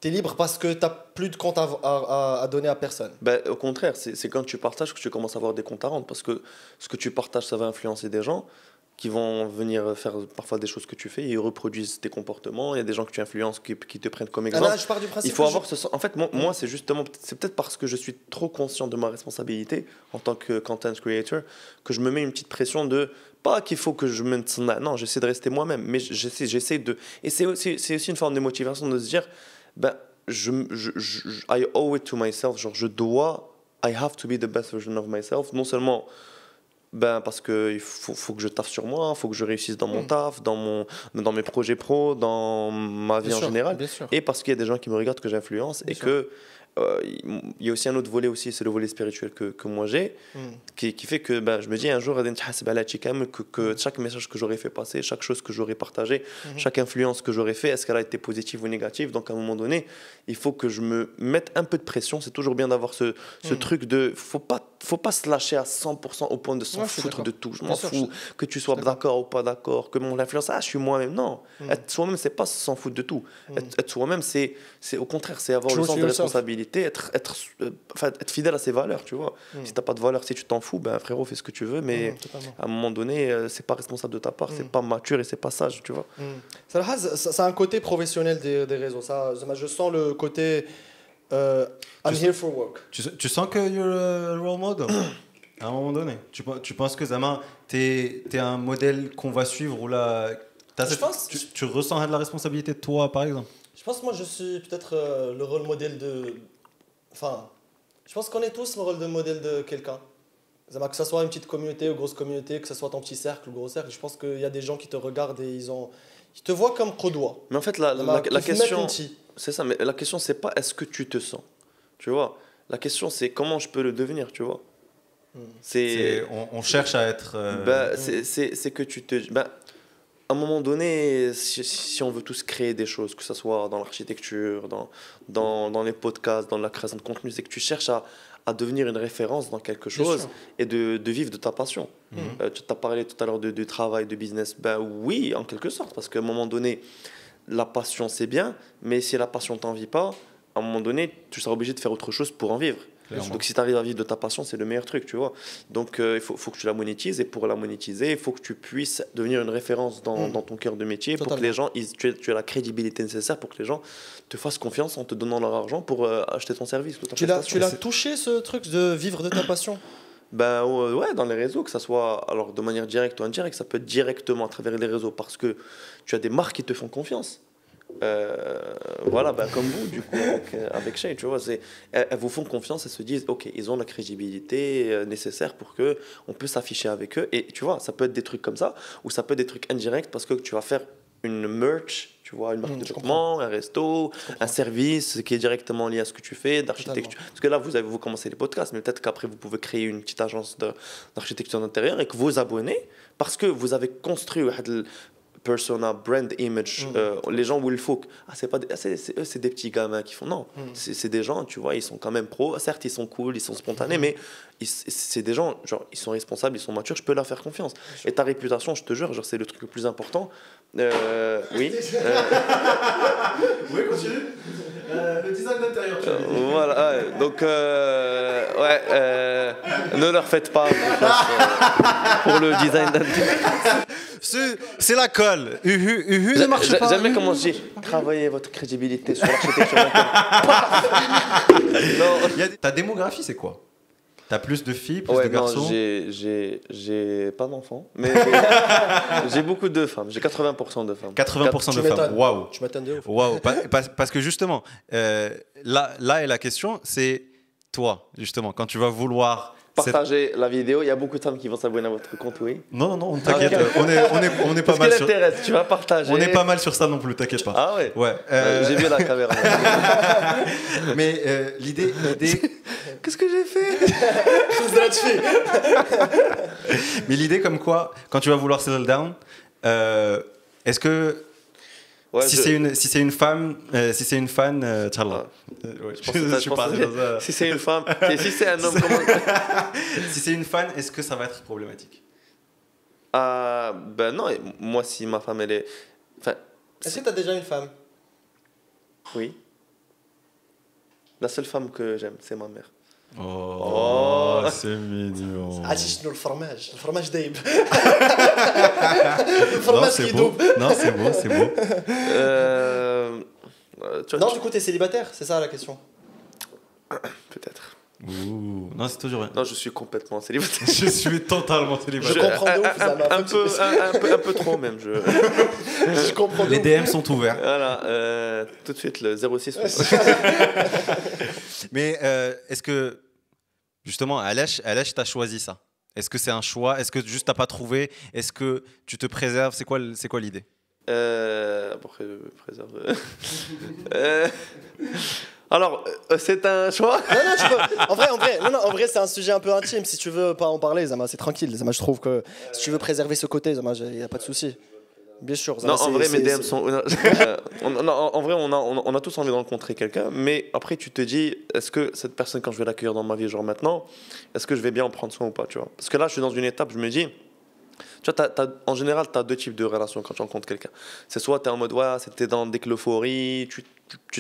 Tu es libre parce que tu n'as plus de compte à donner à personne. Au contraire, c'est quand tu partages que tu commences à avoir des comptes à rendre. Parce que ce que tu partages, ça va influencer des gens qui vont venir faire parfois des choses que tu fais et ils reproduisent tes comportements. Il y a des gens que tu influences qui te prennent comme exemple. Là, je pars du principe. Il faut avoir ce sens. En fait, moi c'est peut-être parce que je suis trop conscient de ma responsabilité en tant que content creator que je me mets une petite pression de pas qu'il faut que je me... Non, j'essaie de rester moi-même, mais j'essaie de... Et c'est aussi une forme de motivation de se dire, I owe it to myself, genre I have to be the best version of myself, non seulement parce qu'il faut que je taffe sur moi, il faut que je réussisse dans mon taf, dans mes projets pro, dans ma vie en général, et parce qu'il y a des gens qui me regardent, que j'influence, et que il y a aussi un autre volet aussi, c'est le volet spirituel que moi j'ai, qui fait que je me dis un jour que chaque message que j'aurais fait passer, chaque chose que j'aurais partagé, chaque influence que j'aurais fait, est-ce qu'elle a été positive ou négative. Donc à un moment donné, il faut que je me mette un peu de pression. C'est toujours bien d'avoir ce truc de faut pas se lâcher à 100% au point de s'en foutre de tout. Je m'en fous que tu sois d'accord ou pas d'accord, que mon influence, je suis moi-même. Non, être soi-même, c'est pas s'en foutre de tout. Être soi-même, c'est au contraire, c'est avoir le sens de responsabilité, être fidèle à ses valeurs, tu vois. Si t'as pas de valeurs, si tu t'en fous, frérot, fais ce que tu veux, mais à un moment donné, c'est pas responsable de ta part, c'est pas mature et c'est pas sage, tu vois. Ça a un côté professionnel des réseaux. Je sens le côté I'm here for work. Tu sens que you're a role model à un moment donné. Tu penses que Zama, t'es un modèle qu'on va suivre ou là, tu ressens de la responsabilité de toi, par exemple. Je pense que moi, je suis peut-être le rôle modèle de... Enfin, je pense qu'on est tous le rôle de modèle de quelqu'un. Que ce soit une petite communauté ou grosse communauté, que ce soit ton petit cercle ou gros cercle, je pense qu'il y a des gens qui te regardent et ils te voient comme Qudwa. Mais en fait, la question... C'est ça, mais la question, c'est pas est-ce que tu te sens, tu vois. La question, c'est comment je peux le devenir, tu vois. On cherche à être... C'est que tu te... à un moment donné, si on veut tous créer des choses, que ce soit dans l'architecture, dans les podcasts, dans la création de contenu, c'est que tu cherches à devenir une référence dans quelque chose et de vivre de ta passion. Tu as parlé tout à l'heure de travail, de business. Oui, en quelque sorte, parce qu'à un moment donné, la passion, c'est bien, mais si la passion t'en vit pas, à un moment donné, tu seras obligé de faire autre chose pour en vivre. Donc si tu arrives à vivre de ta passion, c'est le meilleur truc, tu vois. Donc il faut que tu la monétises, et pour la monétiser, il faut que tu puisses devenir une référence dans ton cœur de métier. Totalement. Pour que les gens, tu aies la crédibilité nécessaire pour que les gens te fassent confiance en te donnant leur argent pour acheter ton service. Tu l'as touché, ce truc de vivre de ta passion? Ouais, dans les réseaux, que ça soit alors de manière directe ou indirecte, ça peut être directement à travers les réseaux parce que tu as des marques qui te font confiance. Voilà, comme vous, du coup, avec Shay, tu vois, elles vous font confiance et se disent, ok, ils ont la crédibilité nécessaire pour que on peut s'afficher avec eux. Et tu vois, ça peut être des trucs comme ça, ou ça peut être des trucs indirects parce que tu vas faire une merch, tu vois, une marque de vêtements, un resto, un service qui est directement lié à ce que tu fais, d'architecture. Parce que là, vous commencez les podcasts, mais peut-être qu'après, vous pouvez créer une petite agence d'architecture d'intérieur et que vos abonnés, parce que vous avez construit persona, brand image, les gens où il faut c'est des petits gamins qui font c'est des gens, tu vois, ils sont quand même pros, certes ils sont cool, ils sont spontanés, mais c'est des gens, genre ils sont responsables, ils sont matures, je peux leur faire confiance. Et ta réputation, je te jure, genre c'est le truc le plus important. Oui. Oui, continue. Le design d'intérieur, tu Voilà, donc ne leur faites pas confiance, pour le design d'intérieur. C'est la colle. Uhu ne marche pas. J'aime bien comment je dis. Travaillez votre crédibilité sur l'architecture d'intérieur. Non. Ta démographie, c'est quoi? T'as plus de filles, plus Ouais, de garçons? non, j'ai pas d'enfants, mais j'ai beaucoup de femmes. J'ai 80% de femmes. 80% de femmes. Waouh. Tu m'attends de ouf. Waouh. Parce que justement, là est la question, c'est toi, justement, quand tu vas vouloir... Partagez la vidéo, il y a beaucoup de femmes qui vont s'abonner à votre compte, oui. Non, t'inquiète, on est pas Parce mal que sur... l'intéresse, tu vas partager. On n'est pas mal sur ça non plus, t'inquiète pas. Ah ouais. Ouais. J'ai vu la caméra. Mais l'idée... Qu'est-ce que j'ai fait? Mais l'idée comme quoi, quand tu vas vouloir settle down, est-ce que... Ouais, si c'est une femme, Tchallah. Je suis pas dans ça. Si c'est une femme, si c'est un homme, comment... Si c'est une fan, est-ce que ça va être problématique? Ben non, moi si ma femme elle est... Enfin, Est-ce que t'as déjà une femme? oui. La seule femme que j'aime, c'est ma mère. Oh, c'est mignon. عرفتي شنو الفرماج دايب Non, الفرماج c'est beau. كيدوب. Non, c'est beau, c'est beau. Non, du coup, t'es célibataire, c'est ça la question. Peut-être. Ouh. Non, c'est toujours... Non, je suis complètement célibataire. Je suis totalement Je célibataire. comprends de ouf, ça m'a Un peu trop même. Je comprends de Les ouf. DM sont ouverts. Voilà, tout de suite le 06. Mais est-ce que, justement, Alech, t'as choisi ça? Est-ce que c'est un choix? Est-ce que juste t'as pas trouvé? Est-ce que tu te préserves? C'est quoi l'idée? Après, préserve. Alors, c'est un choix. Non, tu peux. En vrai, c'est un sujet un peu intime. Si tu veux pas en parler, Zama, c'est tranquille. Zama, je trouve que si tu veux préserver ce côté, Zama, il y a pas de souci. Bien sûr. Zama, Non, en vrai, mes DM sont. En vrai, on a tous envie de rencontrer quelqu'un, mais après, tu te dis, est-ce que cette personne, quand je vais l'accueillir dans ma vie, genre maintenant, est-ce que je vais bien en prendre soin ou pas, tu vois? Parce que là, je suis dans une étape, je me dis. Tu vois, en général, tu as deux types de relations quand tu rencontres quelqu'un. C'est soit tu es en mode, ouais, c'était dans dès que l'euphorie, tu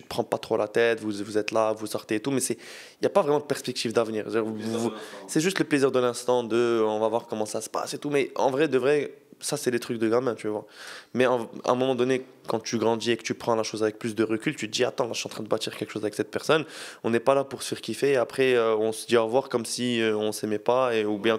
te prends pas trop la tête, vous êtes là, vous sortez et tout, mais il n'y a pas vraiment de perspective d'avenir. C'est juste le plaisir de l'instant, on va voir comment ça se passe et tout, mais en vrai, de vrai, ça, c'est des trucs de gamin, tu vois. Mais à un moment donné, quand tu grandis et que tu prends la chose avec plus de recul, tu te dis, attends, là, je suis en train de bâtir quelque chose avec cette personne. On n'est pas là pour se faire kiffer. Et après, on se dit au revoir comme si on s'aimait pas, ou bien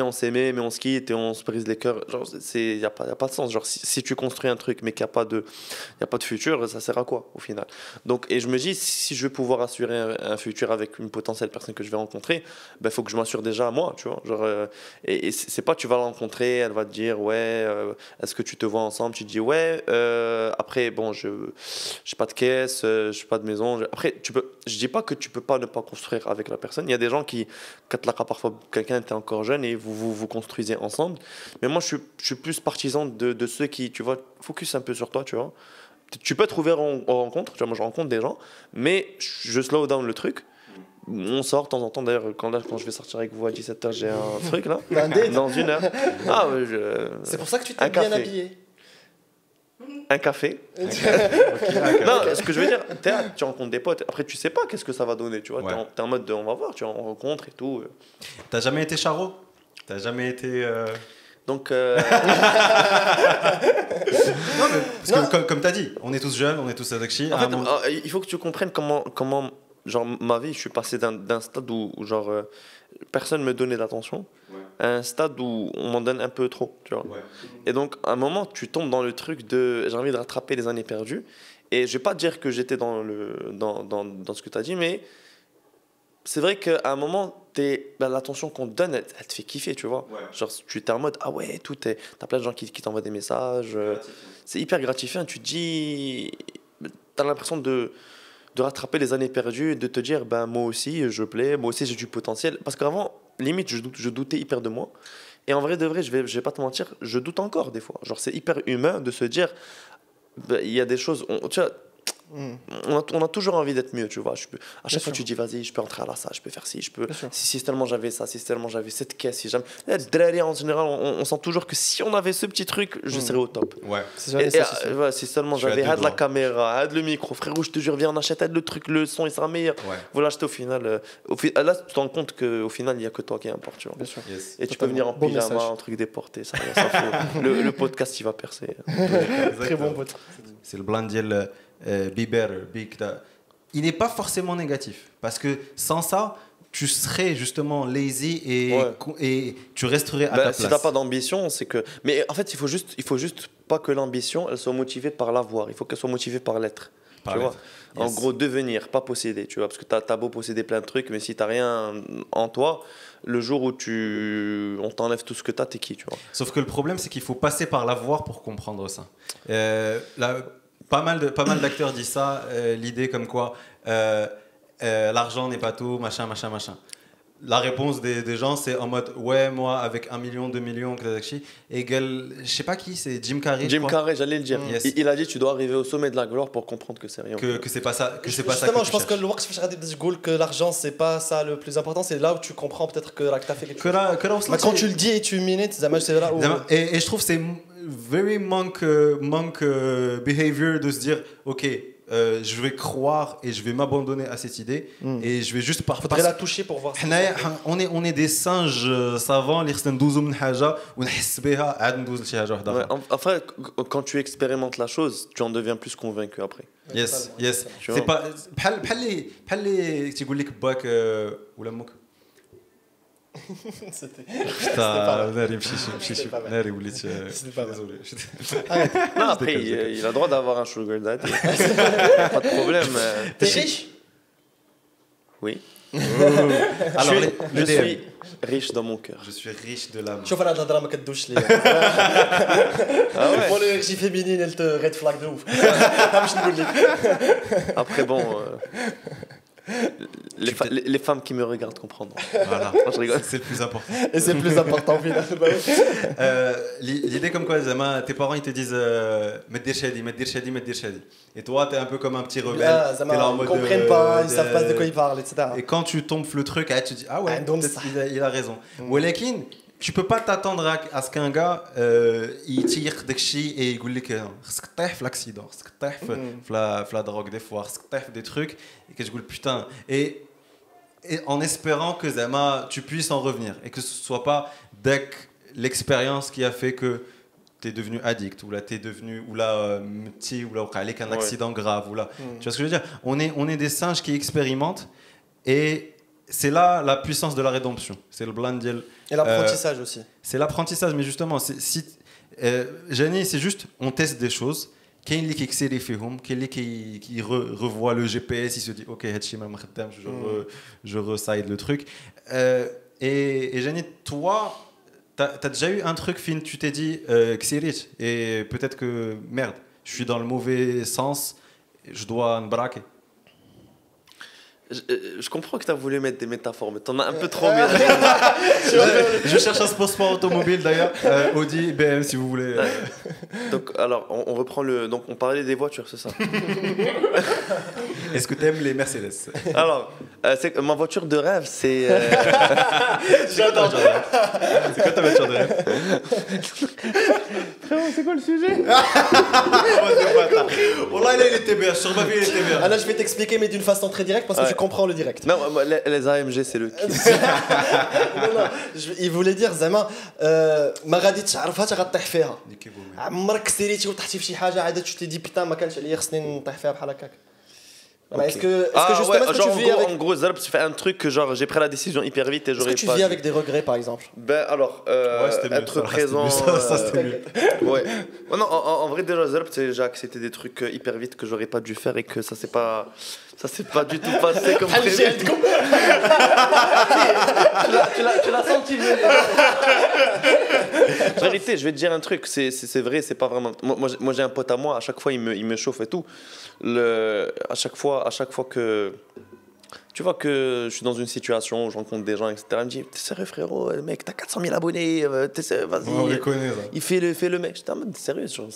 on s'aimait, mais on se quitte et on se brise les cœurs. Genre, il n'y a pas de sens. Genre, si tu construis un truc, mais qu'il n'y a pas de futur, ça sert à quoi, au final? Donc, et je me dis, si je veux pouvoir assurer un futur avec une potentielle personne que je vais rencontrer, ben, faut que je m'assure déjà à moi, tu vois. Genre, et c'est pas, tu vas la rencontrer, elle va te dire, ouais, est-ce que tu te vois ensemble? Tu te dis, ouais, après, bon, je n'ai pas de caisse, je n'ai pas de maison. Après, je dis pas que tu peux pas ne pas construire avec la personne. Il y a des gens qui, quand parfois quelqu'un était encore jeune et vous construisez ensemble. Mais moi, je suis plus partisan de ceux qui, tu vois, focus un peu sur toi, tu vois. Tu peux trouver en rencontre, tu vois, moi je rencontre des gens, mais je slow down le truc. On sort de temps en temps, d'ailleurs, quand je vais sortir avec vous à 17h, j'ai un truc là, dans 1 heure. Ah, ouais, c'est pour ça que tu t'es bien habillé. Un café. Non, ce que je veux dire, tu rencontres des potes, après tu sais pas qu'est-ce que ça va donner, tu vois. Ouais. T'es en mode on va voir, tu vois, on rencontre et tout. T'as jamais été charo? T'as jamais été. Donc. Non, mais parce que comme t'as dit, on est tous jeunes, on est tous adexis. En fait, il faut que tu comprennes comment genre, ma vie, je suis passé d'un stade où genre, personne me donnait d'attention, à un stade où on m'en donne un peu trop, tu vois. Ouais. Et donc, à un moment, tu tombes dans le truc de j'ai envie de rattraper les années perdues. Et je vais pas dire que j'étais dans ce que tu as dit, mais c'est vrai qu'à un moment, l'attention qu'on te donne, elle te fait kiffer, tu vois. Ouais. Genre, tu es en mode, ah ouais, t'as plein de gens qui t'envoient des messages. C'est hyper gratifiant. Tu te dis, t'as l'impression de rattraper les années perdues, de te dire, ben moi aussi, je plais, moi aussi, j'ai du potentiel. Parce qu'avant, limite, je doutais hyper de moi. Et en vrai de vrai, je vais pas te mentir, je doute encore des fois. Genre, c'est hyper humain de se dire, il y a des choses, tu vois, on a toujours envie d'être mieux, tu vois. À chaque fois, tu dis, vas-y, je peux entrer à la salle, je peux faire ci, je peux. Si seulement j'avais ça, si seulement j'avais cette caisse, si jamais. En général, on sent toujours que si on avait ce petit truc, je serais au top. Ouais. Si seulement j'avais la caméra, le micro, frérot, je te jure, viens, on achète le truc, le son, il sera meilleur. Vous l'achetez au final. Là, tu te rends compte qu'au final, il n'y a que toi qui importe, tu vois. Et tu peux venir en pyjama, un truc déporté, ça s'en fout. Le podcast, il va percer. Très bon pote. C'est le blandiel Biber, il n'est pas forcément négatif parce que sans ça tu serais justement lazy et tu resterais à ta place. Si t'as pas d'ambition, c'est que. Mais en fait, il faut juste pas que l'ambition elle soit motivée par l'avoir, il faut qu'elle soit motivée par l'être. Tu vois. En gros, devenir, pas posséder, tu vois, parce que t'as beau posséder plein de trucs, mais si t'as rien en toi, le jour où on t'enlève tout ce que t'es qui, tu vois. Sauf que le problème, c'est qu'il faut passer par l'avoir pour comprendre ça. Pas mal d'acteurs disent ça, l'idée comme quoi l'argent n'est pas tout, machin. La réponse des gens, c'est en mode ouais, moi avec 1 million, 2 millions, égale, je sais pas qui, c'est Jim Carrey. Jim Carrey, j'allais le dire. Il a dit tu dois arriver au sommet de la gloire pour comprendre que c'est rien. Que c'est pas ça. Justement, je pense que le work que l'argent c'est pas ça le plus important, c'est là où tu comprends peut-être que t'as fait quelque chose. Quand tu le dis et tu minites, c'est là où. Et je trouve c'est very monk behavior de se dire ok. Je vais croire et je vais m'abandonner à cette idée et je vais juste faudrait la toucher pour voir. On est des singes savants اللي خصنا ندوزو من حاجه ونحس بها عاد ندوز لشي حاجه واحده. Enfin, quand tu expérimentes la chose, tu en deviens plus convaincu après. Yes. C'est pas بحال تيقول لك باك ولا امك. Non, après, il a le droit d'avoir un sugar daddy. Pas de problème. T'es riche? Oui. Alors, je suis riche dans mon cœur. Je suis riche de l'âme. شوف انا الهضره ما كدوش ليا. Pour l'énergie féminine, elle te red flag de ouf. Après bon les femmes qui me regardent comprendront. Voilà, je rigole. C'est le plus important. Et c'est le plus important au final. L'idée comme quoi tes parents ils te disent mais dire shadi. Et toi t'es un peu comme un petit rebelle. Ils comprennent pas, ils savent pas de quoi ils parlent, etc. Et quand tu tombes le truc, tu dis ah ouais, il a raison. Walakin tu peux pas t'attendre à ce qu'un gars il tire داكشي et يقول لك خصك تطيح في l'accident, خصك تطيح في la drogue des fois, خصك تطيح des trucs et que je dis putain et en espérant que Zama tu puisses en revenir et que ce soit pas l'expérience qui a fait que t'es devenu addict ou là t'es devenu ou là petit ou là avec un accident grave ou là tu vois ce que je veux dire, on est des singes qui expérimentent et c'est là la puissance de la rédemption, c'est le blandiel. Et l'apprentissage aussi. C'est l'apprentissage, mais justement, Jani, c'est juste, on teste des choses. Quelqu'un qui excelle fihom, quelqu'un qui revoit le GPS, il se dit, ok, je reside le truc. Et Jani, toi, t'as déjà eu un truc, fin, tu t'es dit, et peut-être que, merde, je suis dans le mauvais sens, je dois me braquer. Je comprends que tu as voulu mettre des métaphores, mais t'en as un peu trop mis. Je cherche un sponsor automobile d'ailleurs, Audi, BM si vous voulez. Donc, alors, on reprend Donc, on parlait des voitures, c'est ça. Est-ce que tu aimes les Mercedes? Alors, ma voiture de rêve, c'est. J'adore. C'est quoi ta voiture de rêve? Frérot, c'est quoi le sujet? Wallah, il était bien, sur ma vie, il était bien. Ah là, je vais t'expliquer, mais d'une façon très directe parce que tu comprends le direct. Non, les AMG, c'est le kiff. non, il voulait dire زعما ما غادي تعرفها غطيح فيها. عمرك سيريتي وطحتي في شي حاجه عاد tu t'es dit putain ما كانش عليا خصني نطيح فيها بحال هكاك. Est-ce que justement genre, en gros, Zarb, tu fais un truc que genre j'ai pris la décision hyper vite et j'aurais pas. Est-ce que tu vis avec des regrets par exemple? Ben alors, être présent. Ça c'était mieux. Ouais. Non, en vrai déjà Zarb, j'ai accepté des trucs hyper vite que j'aurais pas dû faire et que ça s'est pas du tout passé comme prévu. Tu l'as senti. En vérité, je vais te dire un truc, c'est vrai, c'est pas vraiment. Moi j'ai un pote à moi, à chaque fois il me chauffe et tout. À chaque fois que tu vois que je suis dans une situation où je rencontre des gens, etc. Il me dit t'es sérieux frérot, mec, t'as 400 000 abonnés, t'es sérieux, vas-y. On les connaît, ça. Il fait le mec. J'étais en mode sérieux, genre,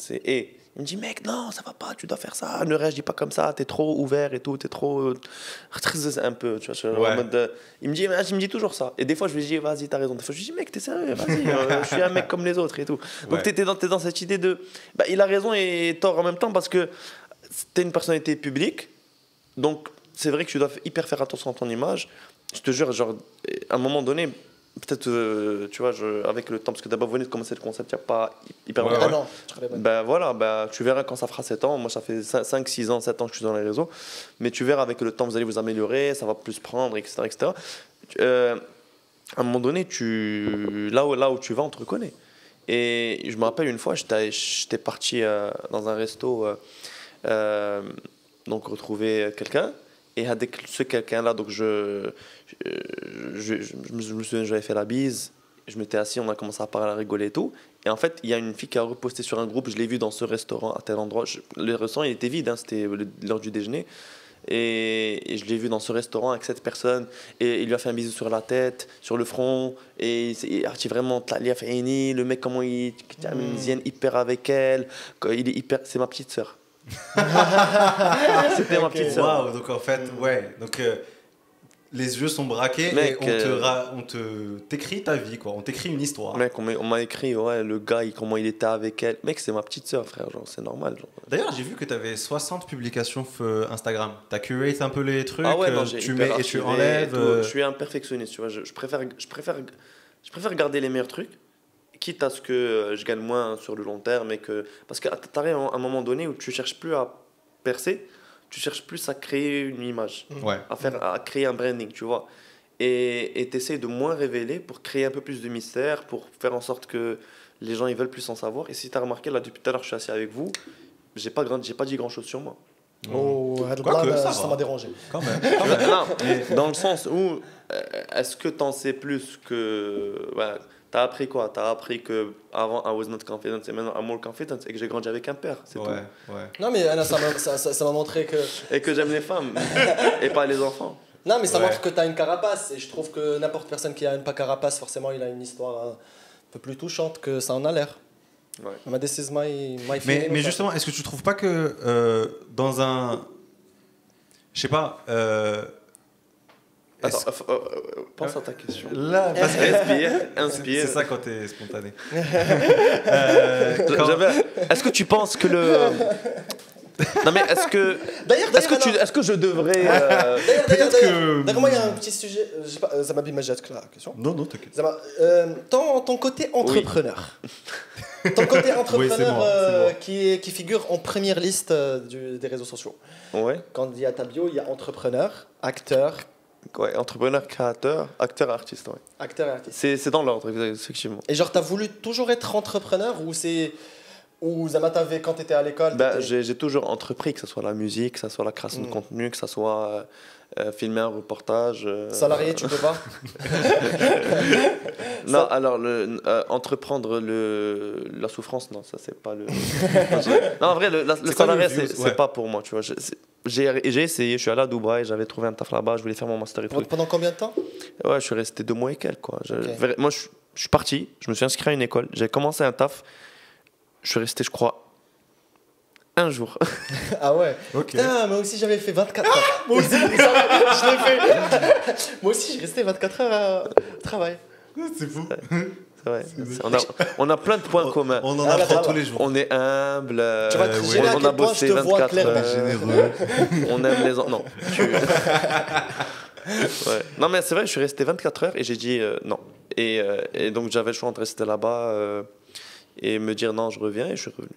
Il me dit, mec, non, ça va pas, tu dois faire ça, ne réagis pas comme ça, t'es trop ouvert et tout, t'es trop. Un peu, tu vois. En mode, il me dit toujours ça. Et des fois, je lui dis, vas-y, t'as raison. Des fois, je lui dis, mec, t'es sérieux, vas-y, je suis un mec comme les autres et tout. Donc, t'es dans cette idée de. Bah, il a raison et tort en même temps parce que t'es une personnalité publique. Donc, c'est vrai que tu dois hyper faire attention à ton image. Je te jure, genre, à un moment donné. Peut-être, tu vois, avec le temps, parce que d'abord, vous venez de commencer le concept, il n'y a pas hyper longtemps. Ah non, Ben voilà, ben, tu verras quand ça fera 7 ans. Moi, ça fait 5, 6 ans, 7 ans que je suis dans les réseaux. Mais tu verras avec le temps, vous allez vous améliorer, ça va plus prendre, etc. etc. À un moment donné, là où tu vas, on te reconnaît. Et je me rappelle une fois, j'étais parti dans un resto, donc retrouver quelqu'un. Et avec ce quelqu'un-là, donc je me souviens, j'avais fait la bise, je m'étais assis, on a commencé à parler, à rigoler et tout. Et en fait, il y a une fille qui a reposté sur un groupe, je l'ai vue dans ce restaurant, à tel endroit. Le restaurant, il était vide, hein, c'était l'heure du déjeuner. Et je l'ai vu dans ce restaurant avec cette personne. Et il lui a fait un bisou sur la tête, sur le front. Et il a vraiment, il a fait le mec, comment il hyper avec elle. Il est hyper, c'est ma petite sœur. C'était ma petite sœur. Waouh, donc en fait, ouais. Donc les yeux sont braqués. Mec, et on t'écrit ta vie, quoi. On t'écrit une histoire. Mec, on m'a écrit, ouais, le gars, comment il était avec elle. Mec, c'est ma petite sœur, frère, genre, c'est normal. Genre. D'ailleurs, j'ai vu que tu avais 60 publications Instagram. Tu as curate un peu les trucs, ah ouais, non, tu mets et tu enlèves. Je suis un perfectionniste, tu vois. Je préfère garder les meilleurs trucs, quitte à ce que je gagne moins sur le long terme. Parce que tu arrives à un moment donné où tu cherches plus à percer, tu cherches plus à créer une image, à créer un branding, tu vois. Et tu essaies de moins révéler pour créer un peu plus de mystère, pour faire en sorte que les gens ils veulent plus en savoir. Et si tu as remarqué, là, depuis tout à l'heure, je suis assis avec vous, j'ai pas dit grand-chose sur moi. Oh, ça m'a dérangé. Quand même. Non, dans le sens où, est-ce que tu en sais plus que... Ouais, t'as appris quoi? T'as appris que avant I was not confident et maintenant I'm more confident et que j'ai grandi avec un père, c'est tout. Non mais Anna, ça m'a montré que... Et que j'aime les femmes et pas les enfants. Non mais ça montre que t'as une carapace et je trouve que n'importe personne qui a une pas carapace, forcément il a une histoire un peu plus touchante que ça en a l'air. Ouais. This is my mais justement, est-ce que tu trouves pas que dans un... Je sais pas... Attends, pense à ta question. Là, parce que inspire. C'est ça quand t'es spontané. Est-ce que tu penses que le... Non mais est-ce que... Est-ce que je devrais... D'ailleurs, moi il y a un petit sujet... Je sais pas, ça m'a bien majette la question. Non, t'inquiète. Ton côté entrepreneur. Oui. Ton côté entrepreneur qui figure en première liste des réseaux sociaux. Ouais. Quand il y a ta bio, il y a entrepreneur, acteur... Ouais, entrepreneur, créateur, acteur, artiste. Ouais. Acteur et artiste. C'est dans l'ordre, effectivement. Et genre, t'as voulu toujours être entrepreneur ou Zama t'avais quand t'étais à l'école? J'ai toujours entrepris, que ce soit la musique, que ce soit la création de contenu, que ce soit filmer un reportage. Salarié, tu peux pas? Non, alors entreprendre la souffrance, non, ça c'est pas le. Non, en vrai, le salarié, c'est pas pour moi, tu vois. J'ai essayé, je suis allé à Dubaï, j'avais trouvé un taf là-bas, je voulais faire mon master et tout. Pendant combien de temps? Ouais, je suis resté 2 mois et quelques, quoi. Moi, je suis parti, je me suis inscrit à une école, j'ai commencé un taf, je suis resté, je crois, 1 jour. Ah ouais. Okay. Putain, moi aussi j'avais fait 24 heures. Moi aussi, je l'ai fait. Moi aussi, j'ai resté 24 heures au travail. C'est fou. Ouais. On a plein de points communs. On en apprend tous les jours. On est humble. Tu vas te gérer à quel point je te vois clairement. Généreux. On aime les non. Ouais. Non mais c'est vrai, je suis resté 24 heures et j'ai dit non. Et donc j'avais le choix entre rester là-bas et me dire non, je reviens, et je suis revenu.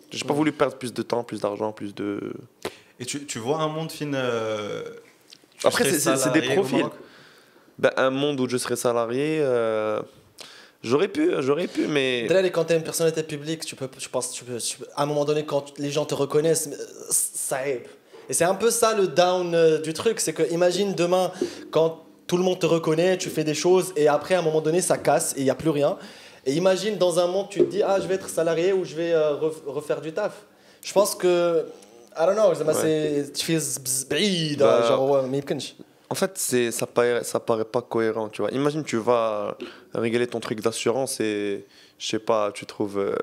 J'ai pas voulu perdre plus de temps, plus d'argent, plus de... Et tu vois un monde fin... Après, c'est des profils. Un monde où je serais salarié... J'aurais pu, mais... D'ailleurs, quand tu es une personnalité publique, à un moment donné, quand les gens te reconnaissent, ça aide. Et c'est un peu ça le down du truc. C'est que, imagine demain, quand tout le monde te reconnaît, tu fais des choses, et après, à un moment donné, ça casse et il n'y a plus rien. Et imagine dans un monde, tu te dis, je vais être salarié ou je vais refaire du taf. Je pense que... I don't know, tu fais بعيد, genre, mais en fait, ça paraît pas cohérent, tu vois. Imagine, tu vas régler ton truc d'assurance et, je sais pas, tu trouves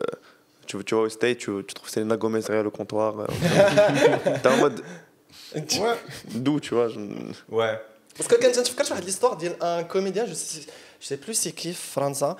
tu vas au State, tu trouves Selena Gomez derrière le comptoir. T'es en mode. Ouais. D'où, tu vois. Ouais. Parce que quand je fais l'histoire d'un comédien, je sais plus c'est qui, Franza,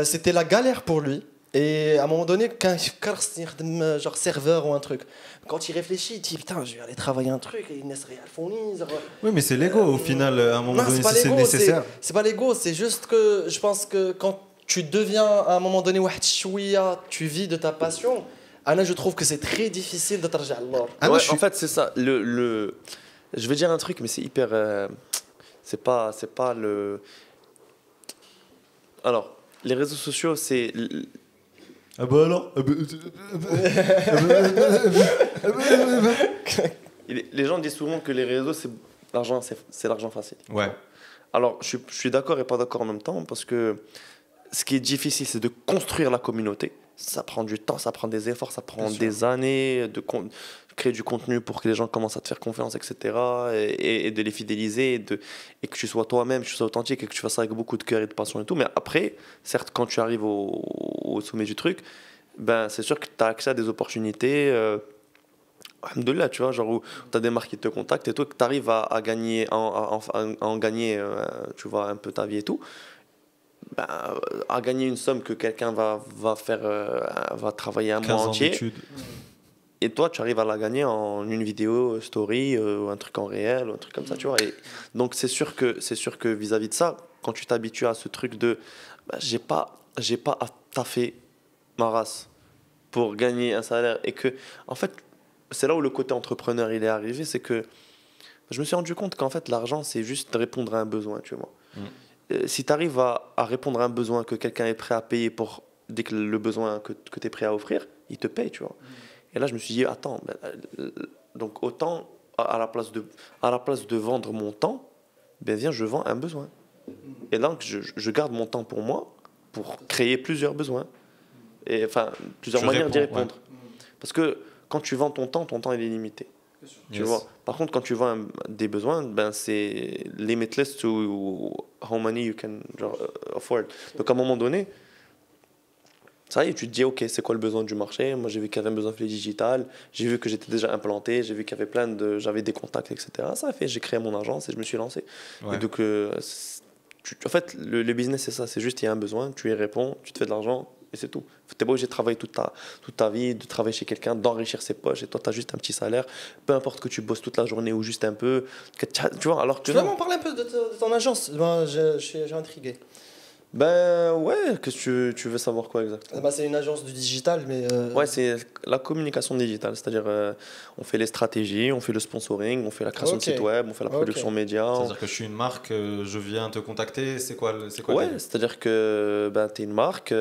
c'était la galère pour lui. Et à un moment donné, quand il genre serveur ou un truc, quand il réfléchit, il dit putain, je vais aller travailler un truc et il n'est rien fournir. Oui, mais c'est l'ego au final, à un moment donné, si c'est nécessaire. C'est pas l'ego, c'est juste que je pense que quand tu deviens à un moment donné, tu vis de ta passion. Anna, je trouve que c'est très difficile de t'arranger à l'or. Ouais, en fait, c'est ça. Je vais dire un truc, mais c'est hyper. C'est pas le. Alors, les réseaux sociaux, c'est. Ah bah alors Les gens disent souvent que les réseaux, c'est l'argent facile. Ouais. Alors, je suis d'accord et pas d'accord en même temps, parce que ce qui est difficile, c'est de construire la communauté. Ça prend du temps, ça prend des efforts, ça prend des années de créer du contenu pour que les gens commencent à te faire confiance, etc. Et de les fidéliser, et que tu sois toi-même, que tu sois authentique, et que tu fasses ça avec beaucoup de cœur et de passion et tout. Mais après, certes, quand tu arrives au sommet du truc, ben, c'est sûr que tu as accès à des opportunités. Alhamdoulilah, tu vois, genre où tu as des marques qui te contactent et tout, que tu arrives à gagner, à en gagner, tu vois, un peu ta vie et tout. Ben, à gagner une somme que quelqu'un va travailler un mois entier. Et toi, tu arrives à la gagner en une vidéo, story, un truc en réel, un truc comme ça, tu vois. Et donc, c'est sûr que vis-à-vis de ça, quand tu t'habitues à ce truc de ben, j'ai pas à taffer ma race pour gagner un salaire, et que, en fait, c'est là où le côté entrepreneur il est arrivé, c'est que je me suis rendu compte qu'en fait, l'argent, c'est juste répondre à un besoin, tu vois. Si tu arrives à répondre à un besoin que quelqu'un est prêt à payer pour dès que le besoin que tu es prêt à offrir, il te paye, tu vois. Et là, je me suis dit, attends, donc autant, à la place de vendre mon temps, ben viens, je vends un besoin. Et donc, je garde mon temps pour moi, pour créer plusieurs besoins. Et enfin, plusieurs manières d'y répondre. Ouais. Parce que quand tu vends ton temps il est limité. Tu vois. Par contre, quand tu vends des besoins, ben c'est limitless to how many you can afford. Donc à un moment donné, ça y est, tu te dis ok, c'est quoi le besoin du marché? Moi j'ai vu qu'il y avait un besoin de digital, j'ai vu que j'étais déjà implanté, j'ai vu qu'il y avait j'avais des contacts, etc. Ça a fait, j'ai créé mon agence et je me suis lancé. Ouais. Et donc en fait, le business c'est ça, c'est juste il y a un besoin, tu y réponds, tu te fais de l'argent. Et c'est tout. Tu n'es pas obligé de travailler toute ta vie, de travailler chez quelqu'un, d'enrichir ses poches. Et toi, tu as juste un petit salaire. Peu importe que tu bosses toute la journée ou juste un peu. Tu vois, alors que tu veux m'en parler un peu de ton agence? Ben, j'ai intrigué. Ben ouais, que tu veux savoir quoi exactement? Ben, c'est une agence du digital, mais... Ouais, c'est la communication digitale. C'est-à-dire, on fait les stratégies, on fait le sponsoring, on fait la création de site web, on fait la production média. C'est-à-dire que je suis une marque, je viens te contacter, c'est quoi ouais, c'est-à-dire que ben, tu es une marque,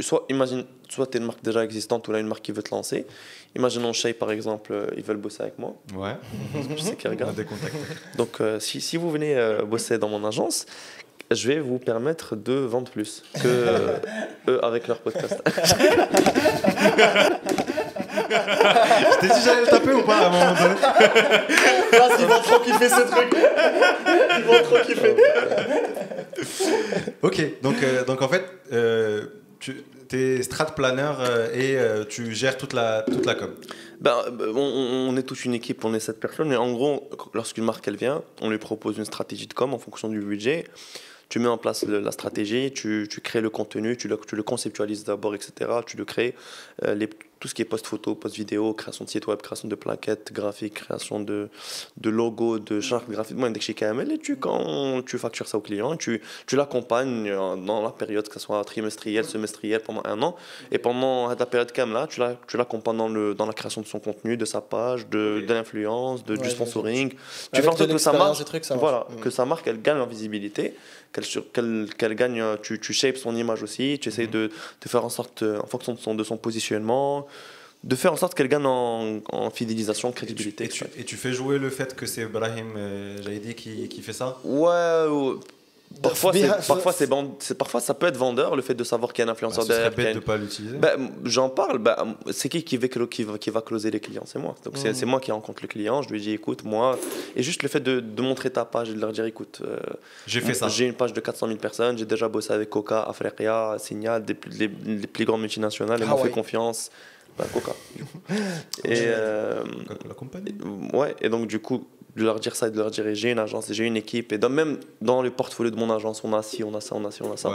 soit tu es une marque déjà existante ou là une marque qui veut te lancer. Imaginons Shay par exemple, ils veulent bosser avec moi. Ouais. Je sais qu'ils regardent. On a des contacts. Donc si vous venez bosser dans mon agence, je vais vous permettre de vendre plus que eux avec leur podcast. Je t'ai dit j'allais le taper ou pas à un moment donné? Là, ils vont trop kiffer ce truc. Ils vont trop kiffer. Ok, donc en fait, tu es strat planner et tu gères toute la com. On est toute une équipe, on est 7 personnes, mais en gros, lorsqu'une marque elle vient, on lui propose une stratégie de com en fonction du budget. Tu mets en place la stratégie, tu crées le contenu, tu le conceptualises d'abord, etc. Tu le crées, tout ce qui est post-photo, post-vidéo, création de site web, création de plaquettes graphiques, création de logos, de chartes graphiques, et quand tu factures ça au client, tu l'accompagnes dans la période, que ce soit trimestrielle, semestrielle, pendant 1 an. Et pendant la période là, tu l'accompagnes dans la création de son contenu, de sa page, de l'influence, du sponsoring. Tu fais en sorte que ça marche, que sa marque elle gagne en visibilité, qu'elle gagne, tu shapes son image aussi, tu essayes de faire en sorte, en fonction de son positionnement, de faire en sorte qu'elle gagne en fidélisation, crédibilité. Et tu fais jouer le fait que c'est Brahim Jaidi qui fait ça? Ouais, Parfois, parfois, ça peut être vendeur, le fait de savoir qu'il y a un influenceur Ce serait derrière. bête de ne pas l'utiliser. J'en parle. C'est qui va closer les clients? C'est moi. Donc, c'est moi qui rencontre le client. Je lui dis, écoute, moi. Et juste le fait de montrer ta page et de leur dire, écoute, j'ai fait ça. J'ai une page de 400 000 personnes. J'ai déjà bossé avec Coca, Africa, Signal, les plus grandes multinationales. Ils m'ont fait confiance. Coca. Et la compagnie. Ouais, et donc, du coup, de leur dire ça et de leur dire j'ai une agence et j'ai une équipe et même dans le portfolio de mon agence on a ci, on a ça, on a ci, on a ça.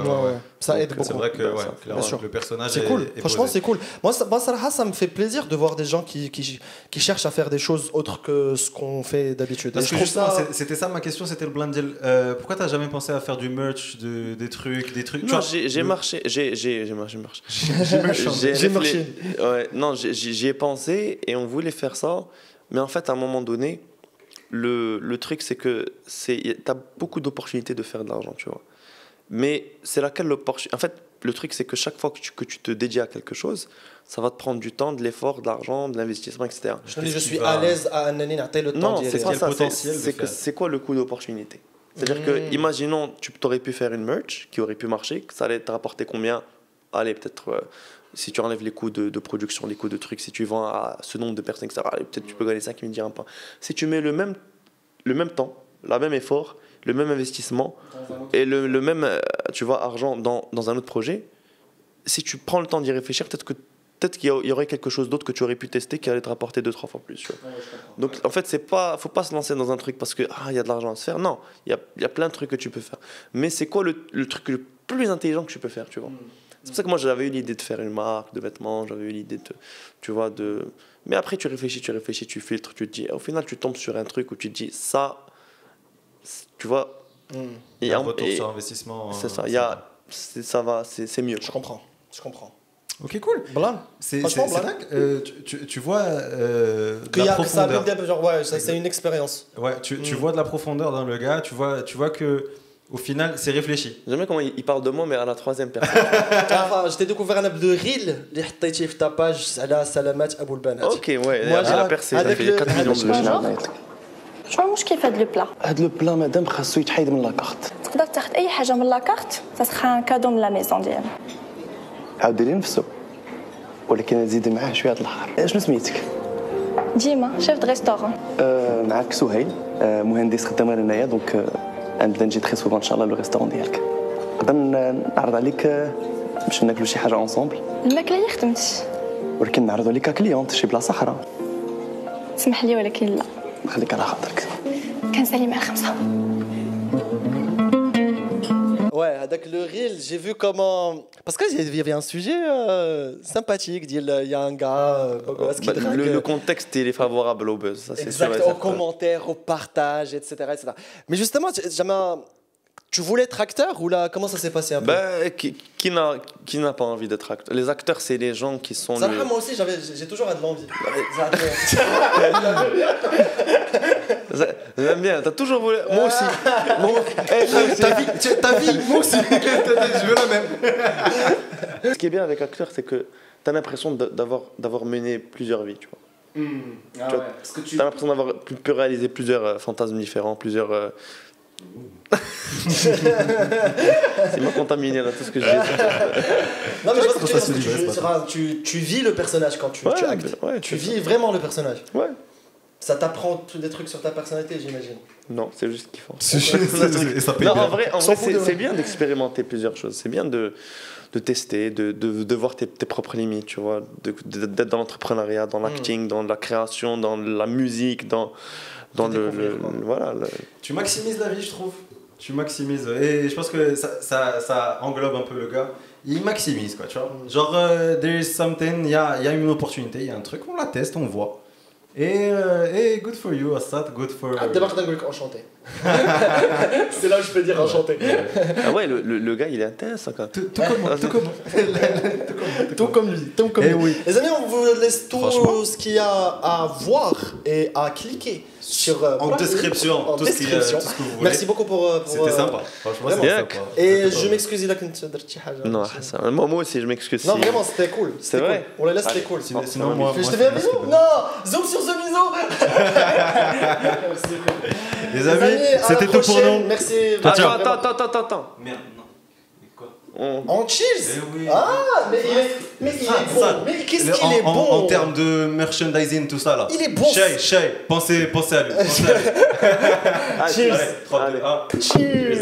Ça aide beaucoup. C'est vrai que clairement, le personnage c'est cool. Franchement c'est cool. Moi ça me fait plaisir de voir des gens qui cherchent à faire des choses autres que ce qu'on fait d'habitude. Parce que justement c'était ça ma question, c'était le blind deal. Pourquoi t'as jamais pensé à faire du merch, des trucs Non, j'ai marché. Ouais, non, j'y ai pensé et on voulait faire ça, mais en fait à un moment donné le truc, c'est que t'as beaucoup d'opportunités de faire de l'argent, tu vois. Mais c'est laquelle l'opportunité? En fait, le truc, c'est que chaque fois que tu te dédies à quelque chose, ça va te prendre du temps, de l'effort, de l'argent, de l'investissement, etc. Je suis à l'aise à un le temps. Non, c'est pas ça. C'est quoi le coût d'opportunité? C'est-à-dire que, imaginons, tu aurais pu faire une merch qui aurait pu marcher, que ça allait te rapporter combien? Allez, peut-être... si tu enlèves les coûts de production, les coûts de trucs, si tu vends à ce nombre de personnes, etc., peut-être tu peux gagner 5 000 dirhams. Si tu mets le même temps, le même effort, le même investissement et le même argent dans un autre projet, si tu prends le temps d'y réfléchir, peut-être qu'il y aurait quelque chose d'autre que tu aurais pu tester qui allait te rapporter 2-3 fois plus. Tu vois. Donc en fait, faut pas se lancer dans un truc parce que y a de l'argent à se faire. Non, il y a plein de trucs que tu peux faire. Mais c'est quoi le truc le plus intelligent que tu peux faire, tu vois? C'est pour ça que moi j'avais eu l'idée de faire une marque de vêtements, j'avais eu l'idée mais après tu réfléchis, tu filtres, tu te dis, au final tu tombes sur un truc où tu te dis ça, tu vois. Il y a un retour sur investissement. C'est ça, c'est mieux. Je comprends. Ok, cool. C'est dingue. Tu vois qu'il y a ça c'est une expérience. Ouais, tu vois de la profondeur dans le gars, tu vois que au final, c'est réfléchi. J'aime bien comment il parle de moi, mais à la troisième personne. Je t'ai découvert un de reel, اللي حطيتيه في ta page على سلامات أبو البنات. Ok, ouais, moi j'ai la percée, ça fait 4 millions de vues. شو المشكل في هاد لو بلا؟ هاد لو بلا مادام خاصو يتحيد من لاكارت. تقدر تاخذ أي حاجة من لاكارت، تسخن كادو من لا ميزون ديالنا. عاودي لي نفسو. ولكن زيدي معاه شوية د الحار. شنو سميتك؟ ديما شيف د ريستورون. معاك سهيل، مهندس خدام غير هنايا دونك نبدا نجي تري سوفون ان شاء الله لو ريستورون ديالك. نقدر نعرض عليك باش ناكلوا شي حاجه اونصومبل. الماكله هي خدمت. ولكن نعرضوا لك كليونت شي بلاصه اخرى. اسمح لي ولكن لا. خليك على خاطرك. كنسالي مع 5. Ouais, avec le reel, j'ai vu comment. Parce qu'il y avait un sujet sympathique. Il y a un gars. Le contexte il est favorable au buzz. Ça, c'est sûr, aux commentaires, au partage, etc. Mais justement, tu voulais être acteur ou là, comment ça s'est passé un peu? Qui n'a pas envie d'être acteur? Les acteurs, c'est les gens qui sont. Moi aussi, j'ai toujours de l'envie. J'aime bien, t'as toujours voulu. Moi aussi. Ta vie, moi aussi. Je veux la même. Ce qui est bien avec acteur, c'est que t'as l'impression d'avoir mené plusieurs vies, tu vois. T'as l'impression d'avoir pu réaliser plusieurs fantasmes différents, plusieurs. C'est moi contaminé là, tout ce que je dis. Non, mais je pense que tu vis le personnage quand tu actes. Ouais, tu vis vraiment le personnage. Ouais. Ça t'apprend des trucs sur ta personnalité, j'imagine. Non, c'est juste kiffant. Et ça paye non, bien. en vrai c'est bien d'expérimenter plusieurs choses. C'est bien de tester, de voir tes propres limites, tu vois, d'être dans l'entrepreneuriat, dans l'acting, dans la création, dans la musique, dans voilà. Tu maximises la vie, je trouve. Tu maximises. Et je pense que ça englobe un peu le gars. Il maximise, quoi, tu vois. Genre, there is something, il y a une opportunité, il y a un truc, on la teste, on voit. Et good for you, Assad, good for... D'abord, enchanté. C'est là où je peux dire enchanté. Ah ouais, le gars, il est intéressant quand même. Tout comment Tout comme lui. Oui. Les amis, on vous laisse tout Franchement. ce qu'il y a à voir et à cliquer sur En description, en tout ce description. que vous voulez. Merci beaucoup pour C'était sympa. Franchement, vraiment. c'était sympa. Et je m'excuse, il a qu'une درت شي حاجة. Non, Hassan. Moi aussi, je m'excuse. Non, si- vraiment, c'était cool. C'est vrai. On les laisse, c'était cool. Sinon, moi, Je te fais un bisou. Non, zoom sur ce bisou. les amis, c'était tout pour nous. Merci. Attends. Merde, non. Quoi? En cheers. Eh oui. Ah, mais il est bon. Mais qu'est-ce qu'il est bon. En termes de merchandising, tout ça là. Il est bon. Shay, pensez à lui. Pensez à lui. Ah, Cheers. Allez, 3, 2, 1. Cheers.